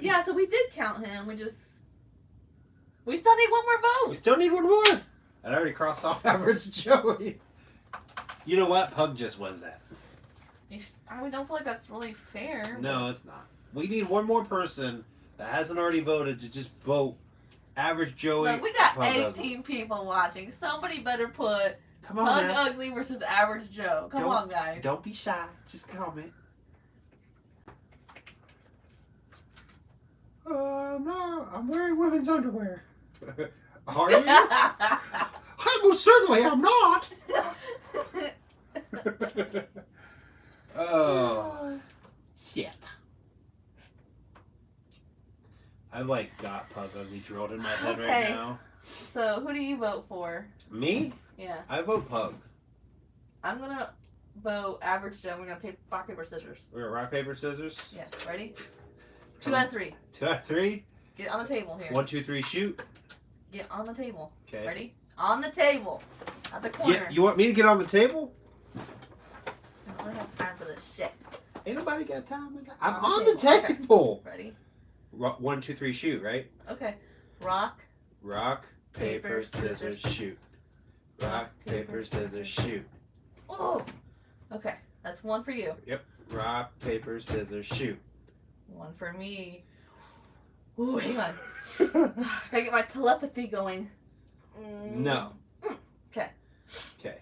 Yeah, so we did count him. We still need one more We vote. still need one more. I already crossed off average Joey. You know what? Pug just wins that. I don't feel like that's really fair. No, it's not. We need one more person that hasn't already voted to just vote average Joey. Look, we got Pug 18 Ugly. people watching. Somebody better put Come on, Pug man. Ugly versus Average Joe. Come on, guys. Don't be shy. Just comment. No, I'm wearing women's underwear. Are you? I most certainly am not. Oh, shit. I've got Pug Ugly drilled in my head right Okay. now. So, who do you vote for? Me? Yeah. I vote Pug. I'm going to vote Average Joe. We're going to rock, paper, scissors. We're gonna rock, paper, scissors. Yeah. Ready? 2 out of 3. 2 out of 3. Get on the table here. 1, 2, 3, shoot. Get on the table. Okay. Ready? On the table. At the corner. You want me to get on the table? I don't really have time for this shit. Ain't nobody got time. I'm On on the the table. table. Ready? 1, 2, 3, shoot. Right? Okay. Rock. Rock, paper, Paper, scissors, scissors. shoot. Rock, paper, scissors, shoot. Oh. Okay. That's 1 for you. Rock, paper, scissors, shoot. 1 for me. Ooh, hang on. Gotta get my telepathy going. No. Okay. Okay.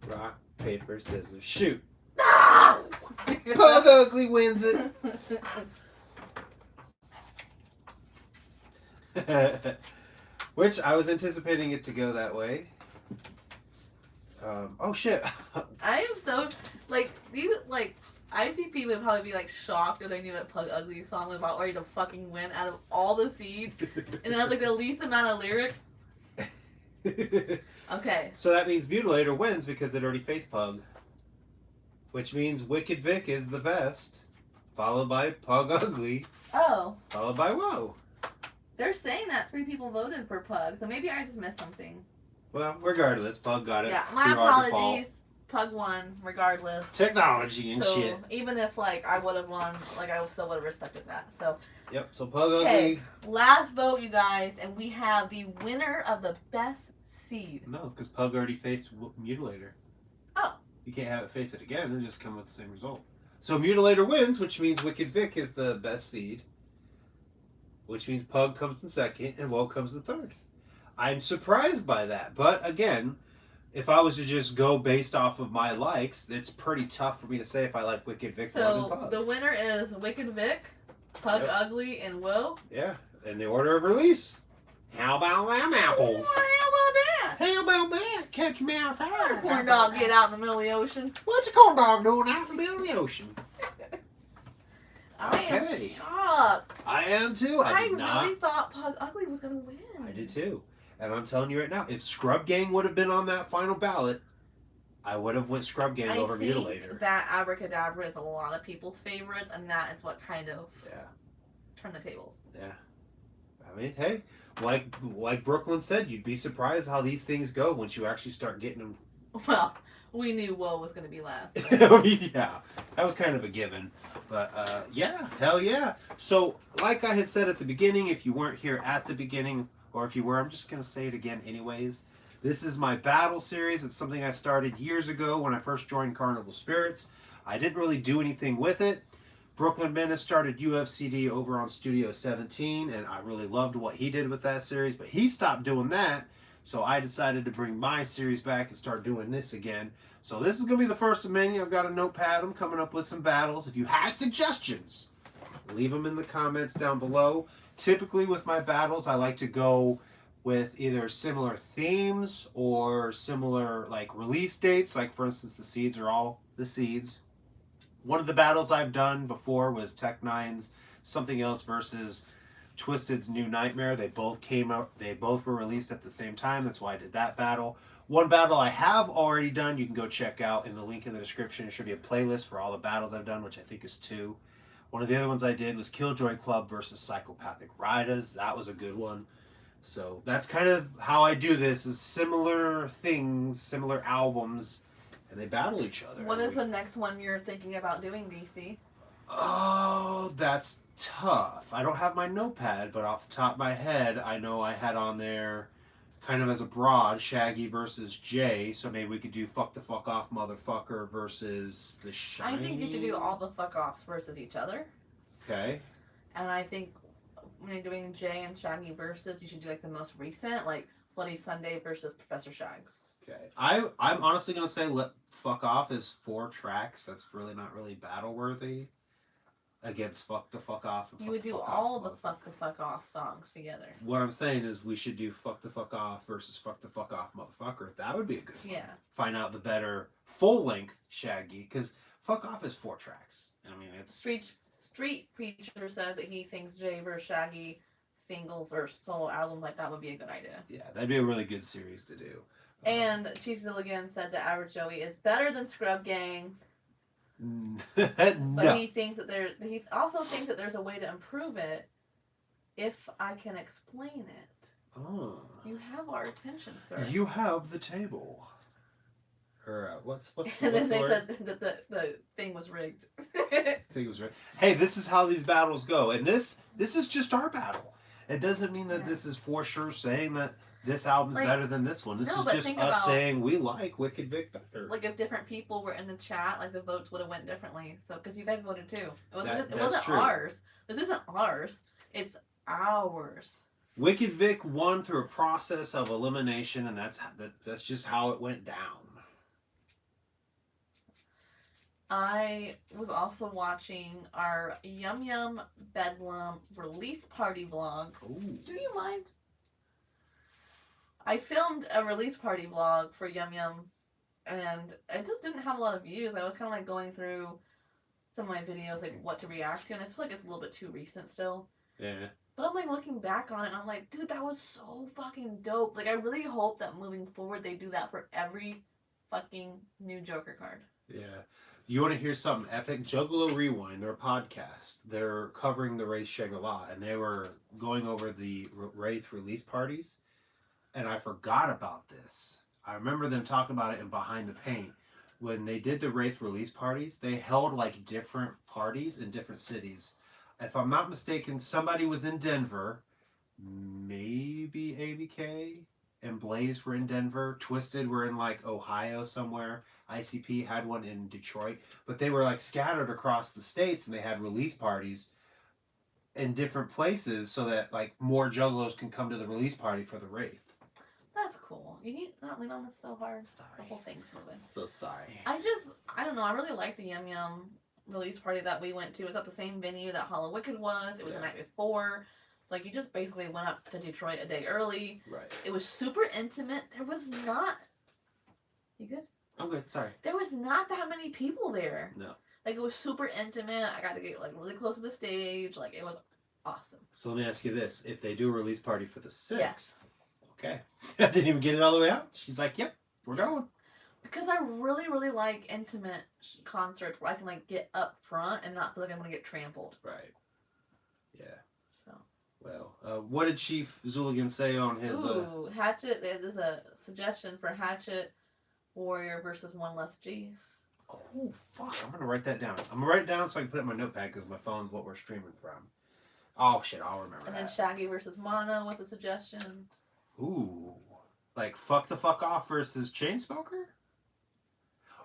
Rock, paper, scissors, shoot. Ah! Pug Ugly wins it. Which I was anticipating it to go that way. Oh shit. I am so ICP would probably be shocked if they knew that Pug Ugly song was about ready to fucking win out of all the seeds, and it has the least amount of lyrics. Okay. So that means Mutilator wins because it already faced Pug. Which means Wicked Vic is the best, followed by Pug Ugly, Oh, followed by Whoa. they're saying that 3 people voted for Pug, so maybe I just missed something. Well, regardless, Pug got it. Yeah, my through our default. apologies. Pug won, regardless. Technology and So shit. even if I would have won, I still would have respected that. So Yep, so Pug Okay. Ugly. last vote, you guys, and we have the winner of the best seed. No, because Pug already faced Mutilator. Oh. You can't have it face it again and just come with the same result. So Mutilator wins, which means Wicked Vic is the best seed. Which means Pug comes in second and Woe comes in third. I'm surprised by that. But again, if I was to just go based off of my likes, it's pretty tough for me to say if I like Wicked Vic more than So Pug. the winner is Wicked Vic, Pug Yep. Ugly, and Will. Yeah, in the order of release. How about them apples? How about that? How about that? Catch me out fire. Corn dog get out in the middle of the ocean. What's a corn dog doing out in the middle of the ocean? I am Okay. shocked. I am too. I did not. really thought Pug Ugly was gonna win. I did too. And I'm telling you right now, if Scrub Gang would have been on that final ballot, I would have went Scrub Gang I over think Mutilator. that Abracadabra is a lot of people's favorites, and that is what kind of Yeah. turn the tables. Yeah. I mean, hey, like Brooklyn said, you'd be surprised how these things go once you actually start getting them. Well, we knew Woe was going to be last. Yeah, that was kind of a given. But yeah, hell yeah. So, like I had said at the beginning, if you weren't here at the beginning, or if you were, I'm just going to say it again anyways. This is my battle series. It's something I started years ago when I first joined Carnival Spirits. I didn't really do anything with it. Brooklyn Menace started UFCD over on Studio 17, and I really loved what he did with that series, but he stopped doing that, so I decided to bring my series back and start doing this again. So this is going to be the first of many. I've got a notepad. I'm coming up with some battles. If you have suggestions, leave them in the comments down below. Typically with my battles, I like to go with either similar themes or similar like release dates. Like for instance, the Seeds are all the Seeds. One of the battles I've done before was Tech Nine's Something Else versus Twisted's New Nightmare. They both came out. They both were released at the same time. That's why I did that battle. One battle I have already done, you can go check out in the link in the description. There should be a playlist for all the battles I've done, which I think is 2. One of the other ones I did was Killjoy Club versus Psychopathic Riders. That was a good one. So that's kind of how I do this, is similar things, similar albums, and they battle each other. What is the next one you're thinking about doing, DC? Oh, that's tough. I don't have my notepad, but off the top of my head, I know I had on there, kind of as a broad, Shaggy versus Jay, so maybe we could do Fuck the Fuck Off Motherfucker versus The Shining. I think you should do all the fuck offs versus each other. Okay. And I think when you're doing Jay and Shaggy versus, you should do like the most recent, like Bloody Sunday versus Professor Shags. Okay. I'm honestly going to say Let Fuck Off is 4 tracks. That's really not really battle worthy against Fuck the Fuck Off. And You would do all the Fuck the Fuck Off songs together. What I'm saying is we should do Fuck the Fuck Off versus Fuck the Fuck Off Motherfucker. That would be a good one. Yeah. Find out the better full-length Shaggy, because Fuck Off is 4 tracks. I mean, it's... Street Preacher says that he thinks Jay versus Shaggy singles or solo albums like that would be a good idea. Yeah, that'd be a really good series to do. And Chief Zilligan said that Average Joey is better than Scrub Gang. But But he thinks that he also thinks that there's a way to improve it if I can explain it. Oh. You have our attention, sir. You have the table. Or what's And then the they word? said that the thing was rigged. I think it was right. Hey, this is how these battles go, and this is just our battle. It doesn't mean that this is for sure saying that this album's Like, better than this one. This no, is but just think us about- saying we like Wicked Vic better. Like if different people were in the chat, like the votes would have went differently. So because you guys voted too, it wasn't That- it that's wasn't true. ours. This isn't ours. It's ours. Wicked Vic won through a process of elimination, and that's just how it went down. I was also watching our Yum Yum Bedlam release party vlog. Ooh. Do you mind? I filmed a release party vlog for Yum Yum, and it just didn't have a lot of views. I was kind of like going through some of my videos, like what to react to, and I feel like it's a little bit too recent still. Yeah. But I'm like looking back on it, and I'm like, dude, that was so fucking dope. Like, I really hope that moving forward they do that for every fucking new Joker card. Yeah. You want to hear something epic? Juggalo Rewind, their podcast, they're covering the Wraith Shangri-La, and they were going over the Wraith release parties, and I forgot about this. I remember them talking about it in Behind the Paint. When they did the Wraith release parties, they held like different parties in different cities. If I'm not mistaken, somebody was in Denver, maybe ABK, and Blaze were in Denver. Twisted were in like Ohio somewhere. ICP had one in Detroit, but they were like scattered across the states, and they had release parties in different places so that like more juggalos can come to the release party for the Wraith. That's cool. You need not lean on this so hard. Sorry. The whole thing's moving. So sorry. I don't know. I really like the Yum Yum release party that we went to. It was at the same venue that Hollow Wicked was. It was the night before. Like, you just basically went up to Detroit a day early. Right. It was super intimate. There was not... You good? I'm good. Sorry. There was not that many people there. No. Like, it was super intimate. I got to get, like, really close to the stage. Like, it was awesome. So let me ask you this. If they do a release party for the 6th, Yes. okay. I didn't even get it all the way out. She's like, yep, we're going. Because I really, really like intimate concerts where I can, like, get up front and not feel like I'm going to get trampled. Right. Yeah. Well, what did Chief Zuligan say on his? Ooh, Hatchet. There's a suggestion for Hatchet Warrior versus One Less G. Oh fuck! I'm gonna write that down. I'm gonna write it down so I can put it in my notepad because my phone's what we're streaming from. Oh shit! I'll remember And that. then Shaggy versus Mono was a suggestion. Ooh, like fuck the fuck off versus Chainsmoker.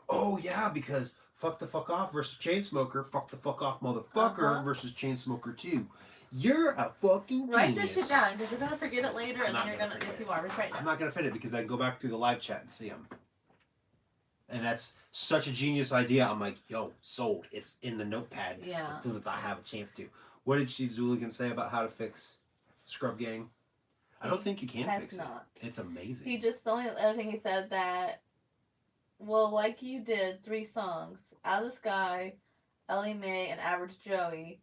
Oh yeah, because fuck the fuck off versus Chainsmoker, fuck the fuck off motherfucker versus Chainsmoker 2. You're a fucking genius. Write this shit down because you're gonna forget it later, I'm and then not you're gonna gonna forget yes, you are. Right now. I'm not gonna fit it because I can go back through the live chat and see them. And that's such a genius idea. I'm like, yo, sold. It's in the notepad Yeah. as soon as I have a chance to. What did Chief Zuligan say about how to fix Scrub Gang? I don't think you can Has fix not. it. It's amazing. He just, the only other thing he said that, well, like you did 3 songs, Out of the Sky, Ellie Mae, and Average Joey,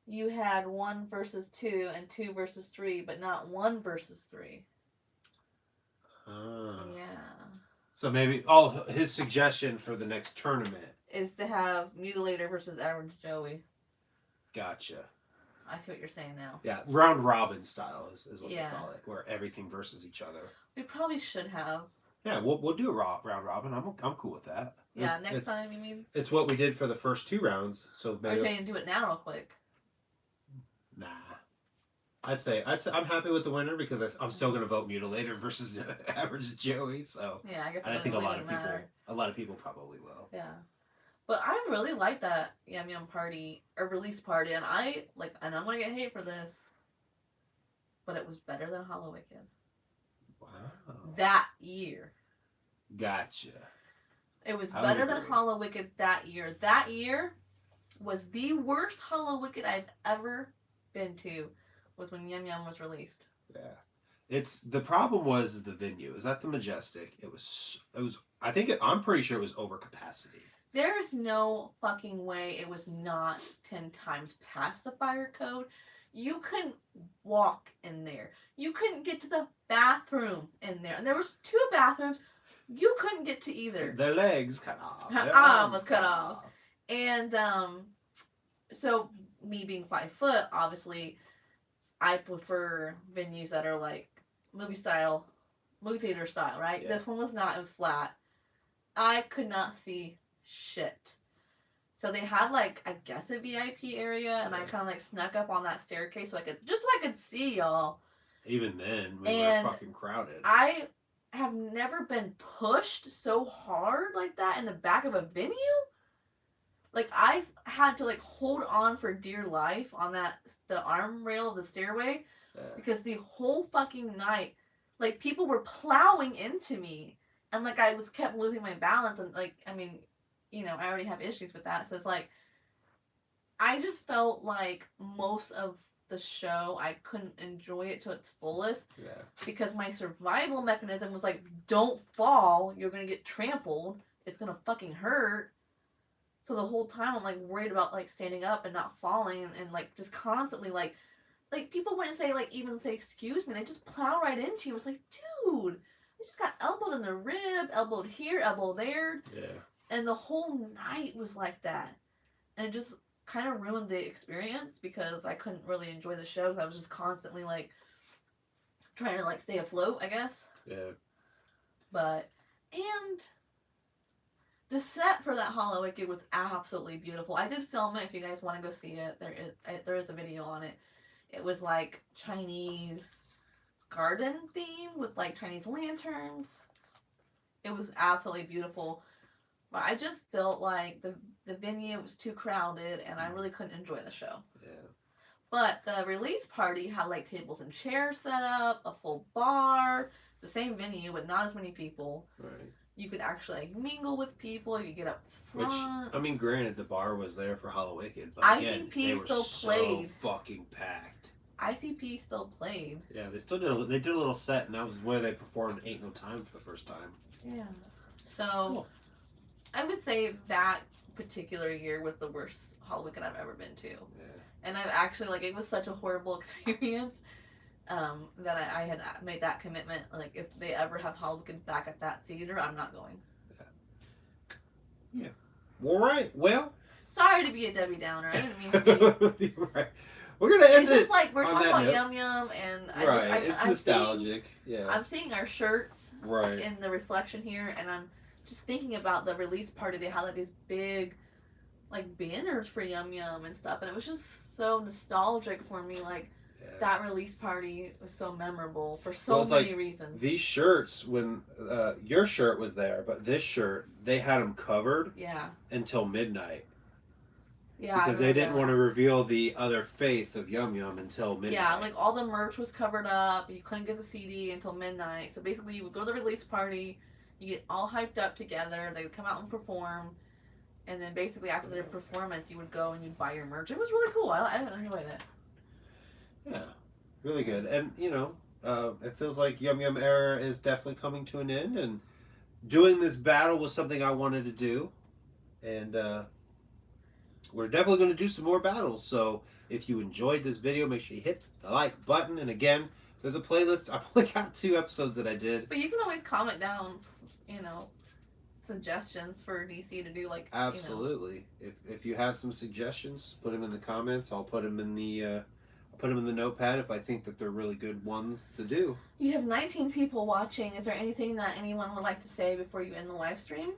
you had 1 versus 2 and 2 versus 3, but not 1 versus 3. Yeah. So maybe, his suggestion for the next tournament. Is to have Mutilator versus Average Joey. Gotcha. I see what you're saying now. Yeah, round robin style is what Yeah. they call it, where everything versus each other. We probably should have. Yeah, we'll do a round robin. I'm cool with that. Yeah, next time, you mean? It's what we did for the first 2 rounds. So Or maybe you're saying do it now real quick. nah. I'd say I'm happy with the winner because I'm still gonna vote Mutilator versus Average Joey. So Yeah, I guess and I it think doesn't really matter. a lot of people probably will. Yeah. But I really like that Yum Yum party or release party, and and I'm gonna get hate for this, but it was better than Hollow Wicked Wow. that year. Gotcha. It was I would better than agree. Hollow Wicked that year. That year was the worst Hollow Wicked I've ever been to. Was when Yum Yum was released. Yeah. The problem was the venue. Is that the Majestic? It was. I'm pretty sure it was over capacity. There's no fucking way it was not 10 times past the fire code. You couldn't walk in there. You couldn't get to the bathroom in there. And there was 2 bathrooms. You couldn't get to either. Their legs cut off. Her Their arm arms was cut off. And so me being 5 foot, obviously, I prefer venues that are like movie theater style, right? Yeah. This one was not. It was flat. I could not see shit. So they had I guess a VIP area, and I kind of snuck up on that staircase so I could see y'all. Even then, we And were fucking crowded. I have never been pushed so hard like that in the back of a venue. I had to hold on for dear life on the arm rail of the stairway because the whole fucking night, people were plowing into me, and I was kept losing my balance, and I already have issues with that, so it's I just felt like most of the show I couldn't enjoy it to its fullest because my survival mechanism was don't fall, you're gonna get trampled, it's gonna fucking hurt. So the whole time I'm worried about standing up and not falling, and just constantly people wouldn't say even say excuse me, they just plow right into you. It's dude, I just got elbowed in the rib, elbowed here, elbow there. Yeah. And the whole night was like that. And it just kind of ruined the experience because I couldn't really enjoy the show. I was just constantly trying to stay afloat, I guess. Yeah. And the set for that Hollow Wicked was absolutely beautiful. I did film it if you guys want to go see it. There is a video on it. It was Chinese garden theme with Chinese lanterns. It was absolutely beautiful. But I just felt the venue was too crowded and I really couldn't enjoy the show. Yeah. But the release party had tables and chairs set up, a full bar, the same venue but not as many people. Right. You could actually mingle with people. You could get up front. Which, granted, the bar was there for Hollow Wicked, but again, ICP they were still played. so fucking packed. ICP still played. Yeah, they still did. They did a little set, and that was where they performed "Ain't No Time" for the first time. Yeah. So, Cool. I would say that particular year was the worst Hollow Wicked I've ever been to. Yeah. And I've actually it was such a horrible experience. That I had made that commitment. If they ever have Hollow Wicked back at that theater, I'm not going. Yeah. All right. Well. Sorry to be a Debbie Downer. I didn't mean to be. Right. We're gonna end It's it. just like we're on talking that about note. Yum Yum, and It's I'm nostalgic. Seeing, Yeah. I'm seeing our shirts Right. in the reflection here, and I'm just thinking about the release party. They had like these big, like banners for Yum Yum and stuff, and it was just so nostalgic for me. Like that release party was so memorable for so many reasons. These shirts, when your shirt was there, but this shirt, they had them covered. Yeah. Until midnight. Yeah. Because they didn't want to reveal the other face of Yum Yum until midnight. Yeah, like all the merch was covered up. You couldn't get the CD until midnight. So basically, you would go to the release party, you get all hyped up together. They would come out and perform, and then basically after their performance, you would go and you'd buy your merch. It was really cool. I enjoyed it. Yeah, really good. And it feels like Yum Yum era is definitely coming to an end. And doing this battle was something I wanted to do, and we're definitely going to do some more battles. So if you enjoyed this video, make sure you hit the like button. And again, there's a playlist. I've only got 2 episodes that I did. But you can always comment down, suggestions for DC to do, like. Absolutely. If you have some suggestions, put them in the comments. I'll put them in the notepad if I think that they're really good ones to do. You have 19 people watching. Is there anything that anyone would like to say before you end the live stream?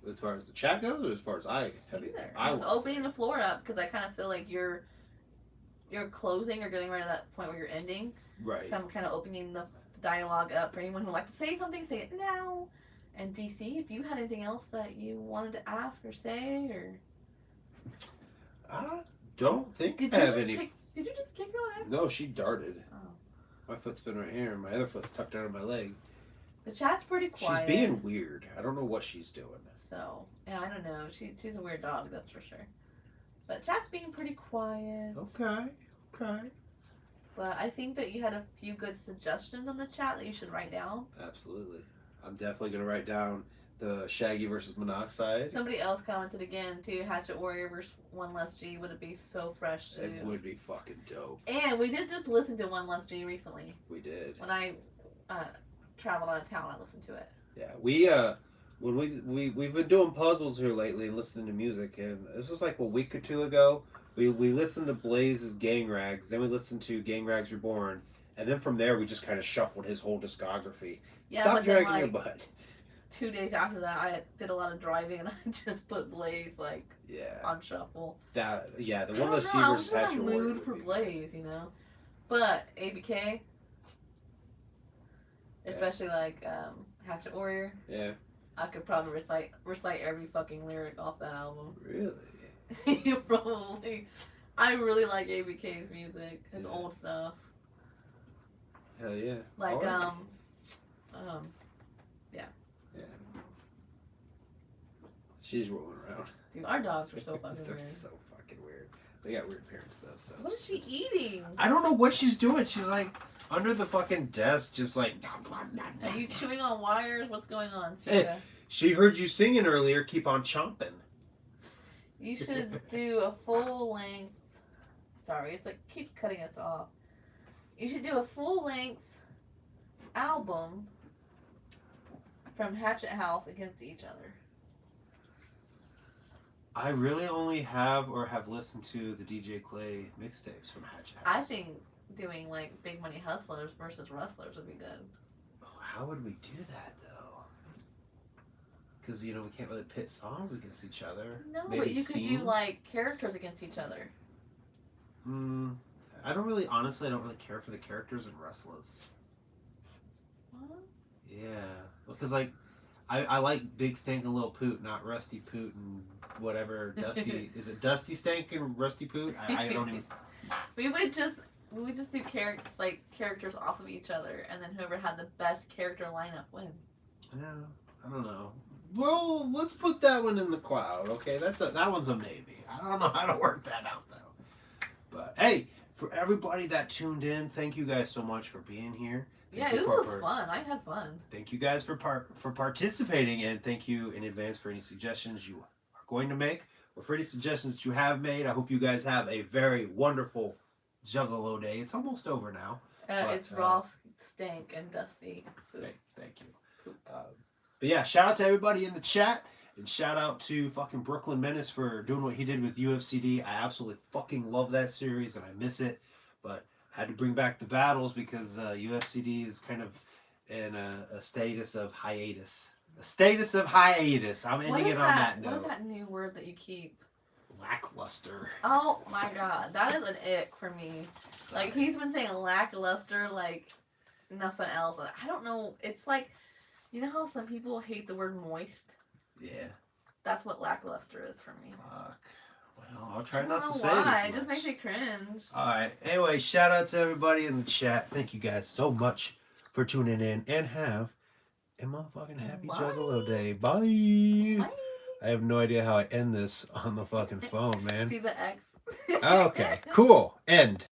As far as the chat goes, or as far as I have Either. I was opening the floor up because I kind of feel like you're closing or getting right to that point where you're ending. Right. So I'm kind of opening the dialogue up for anyone who would like to say something. Say it now. And DC, if you had anything else that you wanted to ask or say, or I don't think did I you have just any. did you just kick her on it? No, she darted. Oh. My foot's been right here, and my other foot's tucked under my leg. The chat's pretty quiet. She's being weird. I don't know what she's doing. So yeah, I don't know. She's a weird dog, that's for sure. But chat's being pretty quiet. Okay. But I think that you had a few good suggestions on the chat that you should write down. Absolutely. I'm definitely gonna write down the Shaggy versus Monoxide. Somebody else commented again too. Hatchet Warrior versus One Less G would it be so fresh too. It would be fucking dope. And we did just listen to One Less G recently. We did. When I traveled out of town, I listened to it. Yeah, when we've been doing puzzles here lately and listening to music, and this was like a week or 2 ago. We listened to Blaze's Gang Rags, then we listened to Gang Rags Reborn, and then from there we just kind of shuffled his whole discography. Yeah, Stop but then, dragging your butt. 2 days after that, I did a lot of driving and I just put Blaze on shuffle. The I One don't Less know, G I was versus in Hatchet the Warrior mood would for be- Blaze, But ABK, especially Hatchet Warrior. Yeah. I could probably recite every fucking lyric off that album. Really? Probably. I really like ABK's music, his old stuff. Hell yeah. Like Alright. yeah. Yeah. She's rolling around. Dude, our dogs are so fucking They're weird. so fucking weird. They got weird parents though. So What is she eating? I don't know what she's doing. She's like under the fucking desk, just like. Are you chewing on wires? What's going on, Hey. Chica? She heard you singing earlier. Keep on chomping. You should do a full length. Sorry, it's like keeps cutting us off. You should do a full length album from Hatchet House against each other. I really only have listened to the DJ Clay mixtapes from Hatchet House. I think doing like Big Money Hustlers versus Rustlers would be good. Oh, how would we do that though? Because we can't really pit songs against each other. No, Maybe but you could do scenes? like characters against each other. I don't really care for the characters in Restless. What? Yeah, because I like Big Stank and Lil Poot, not Rusty Poot and whatever Dusty. Is it Dusty Stank and Rusty Poot? I don't even. We would just do characters off of each other, and then whoever had the best character lineup win. Yeah, I don't know. Well, let's put that one in the cloud, okay? That one's a maybe. I don't know how to work that out though. But hey, for everybody that tuned in, thank you guys so much for being here. Yeah, it was fun. I had fun. Thank you guys for participating, and thank you in advance for any suggestions you are going to make or for any suggestions that you have made. I hope you guys have a very wonderful Juggalo Day. It's almost over now. It's raw, stank, and dusty food. Thank you. But yeah, shout out to everybody in the chat. And shout out to fucking Brooklyn Menace for doing what he did with UFCD. I absolutely fucking love that series and I miss it. But I had to bring back the battles because UFCD is kind of in a status of hiatus. A status of hiatus. I'm ending it on that What is note. that new word that you keep? Lackluster. Oh my god, that is an ick for me. Like, he's been saying lackluster like nothing else. I don't know. It's like, you know how some people hate the word moist? Yeah. That's what lackluster is for me. Fuck. Well, I'll I try don't not know to say why. this It just much. makes me cringe. Alright. Anyway, shout out to everybody in the chat. Thank you guys so much for tuning in. And have a motherfucking happy Bye. Juggalo Day. Bye. Bye. I have no idea how I end this on the fucking phone, man. See the X. Okay. Cool. End.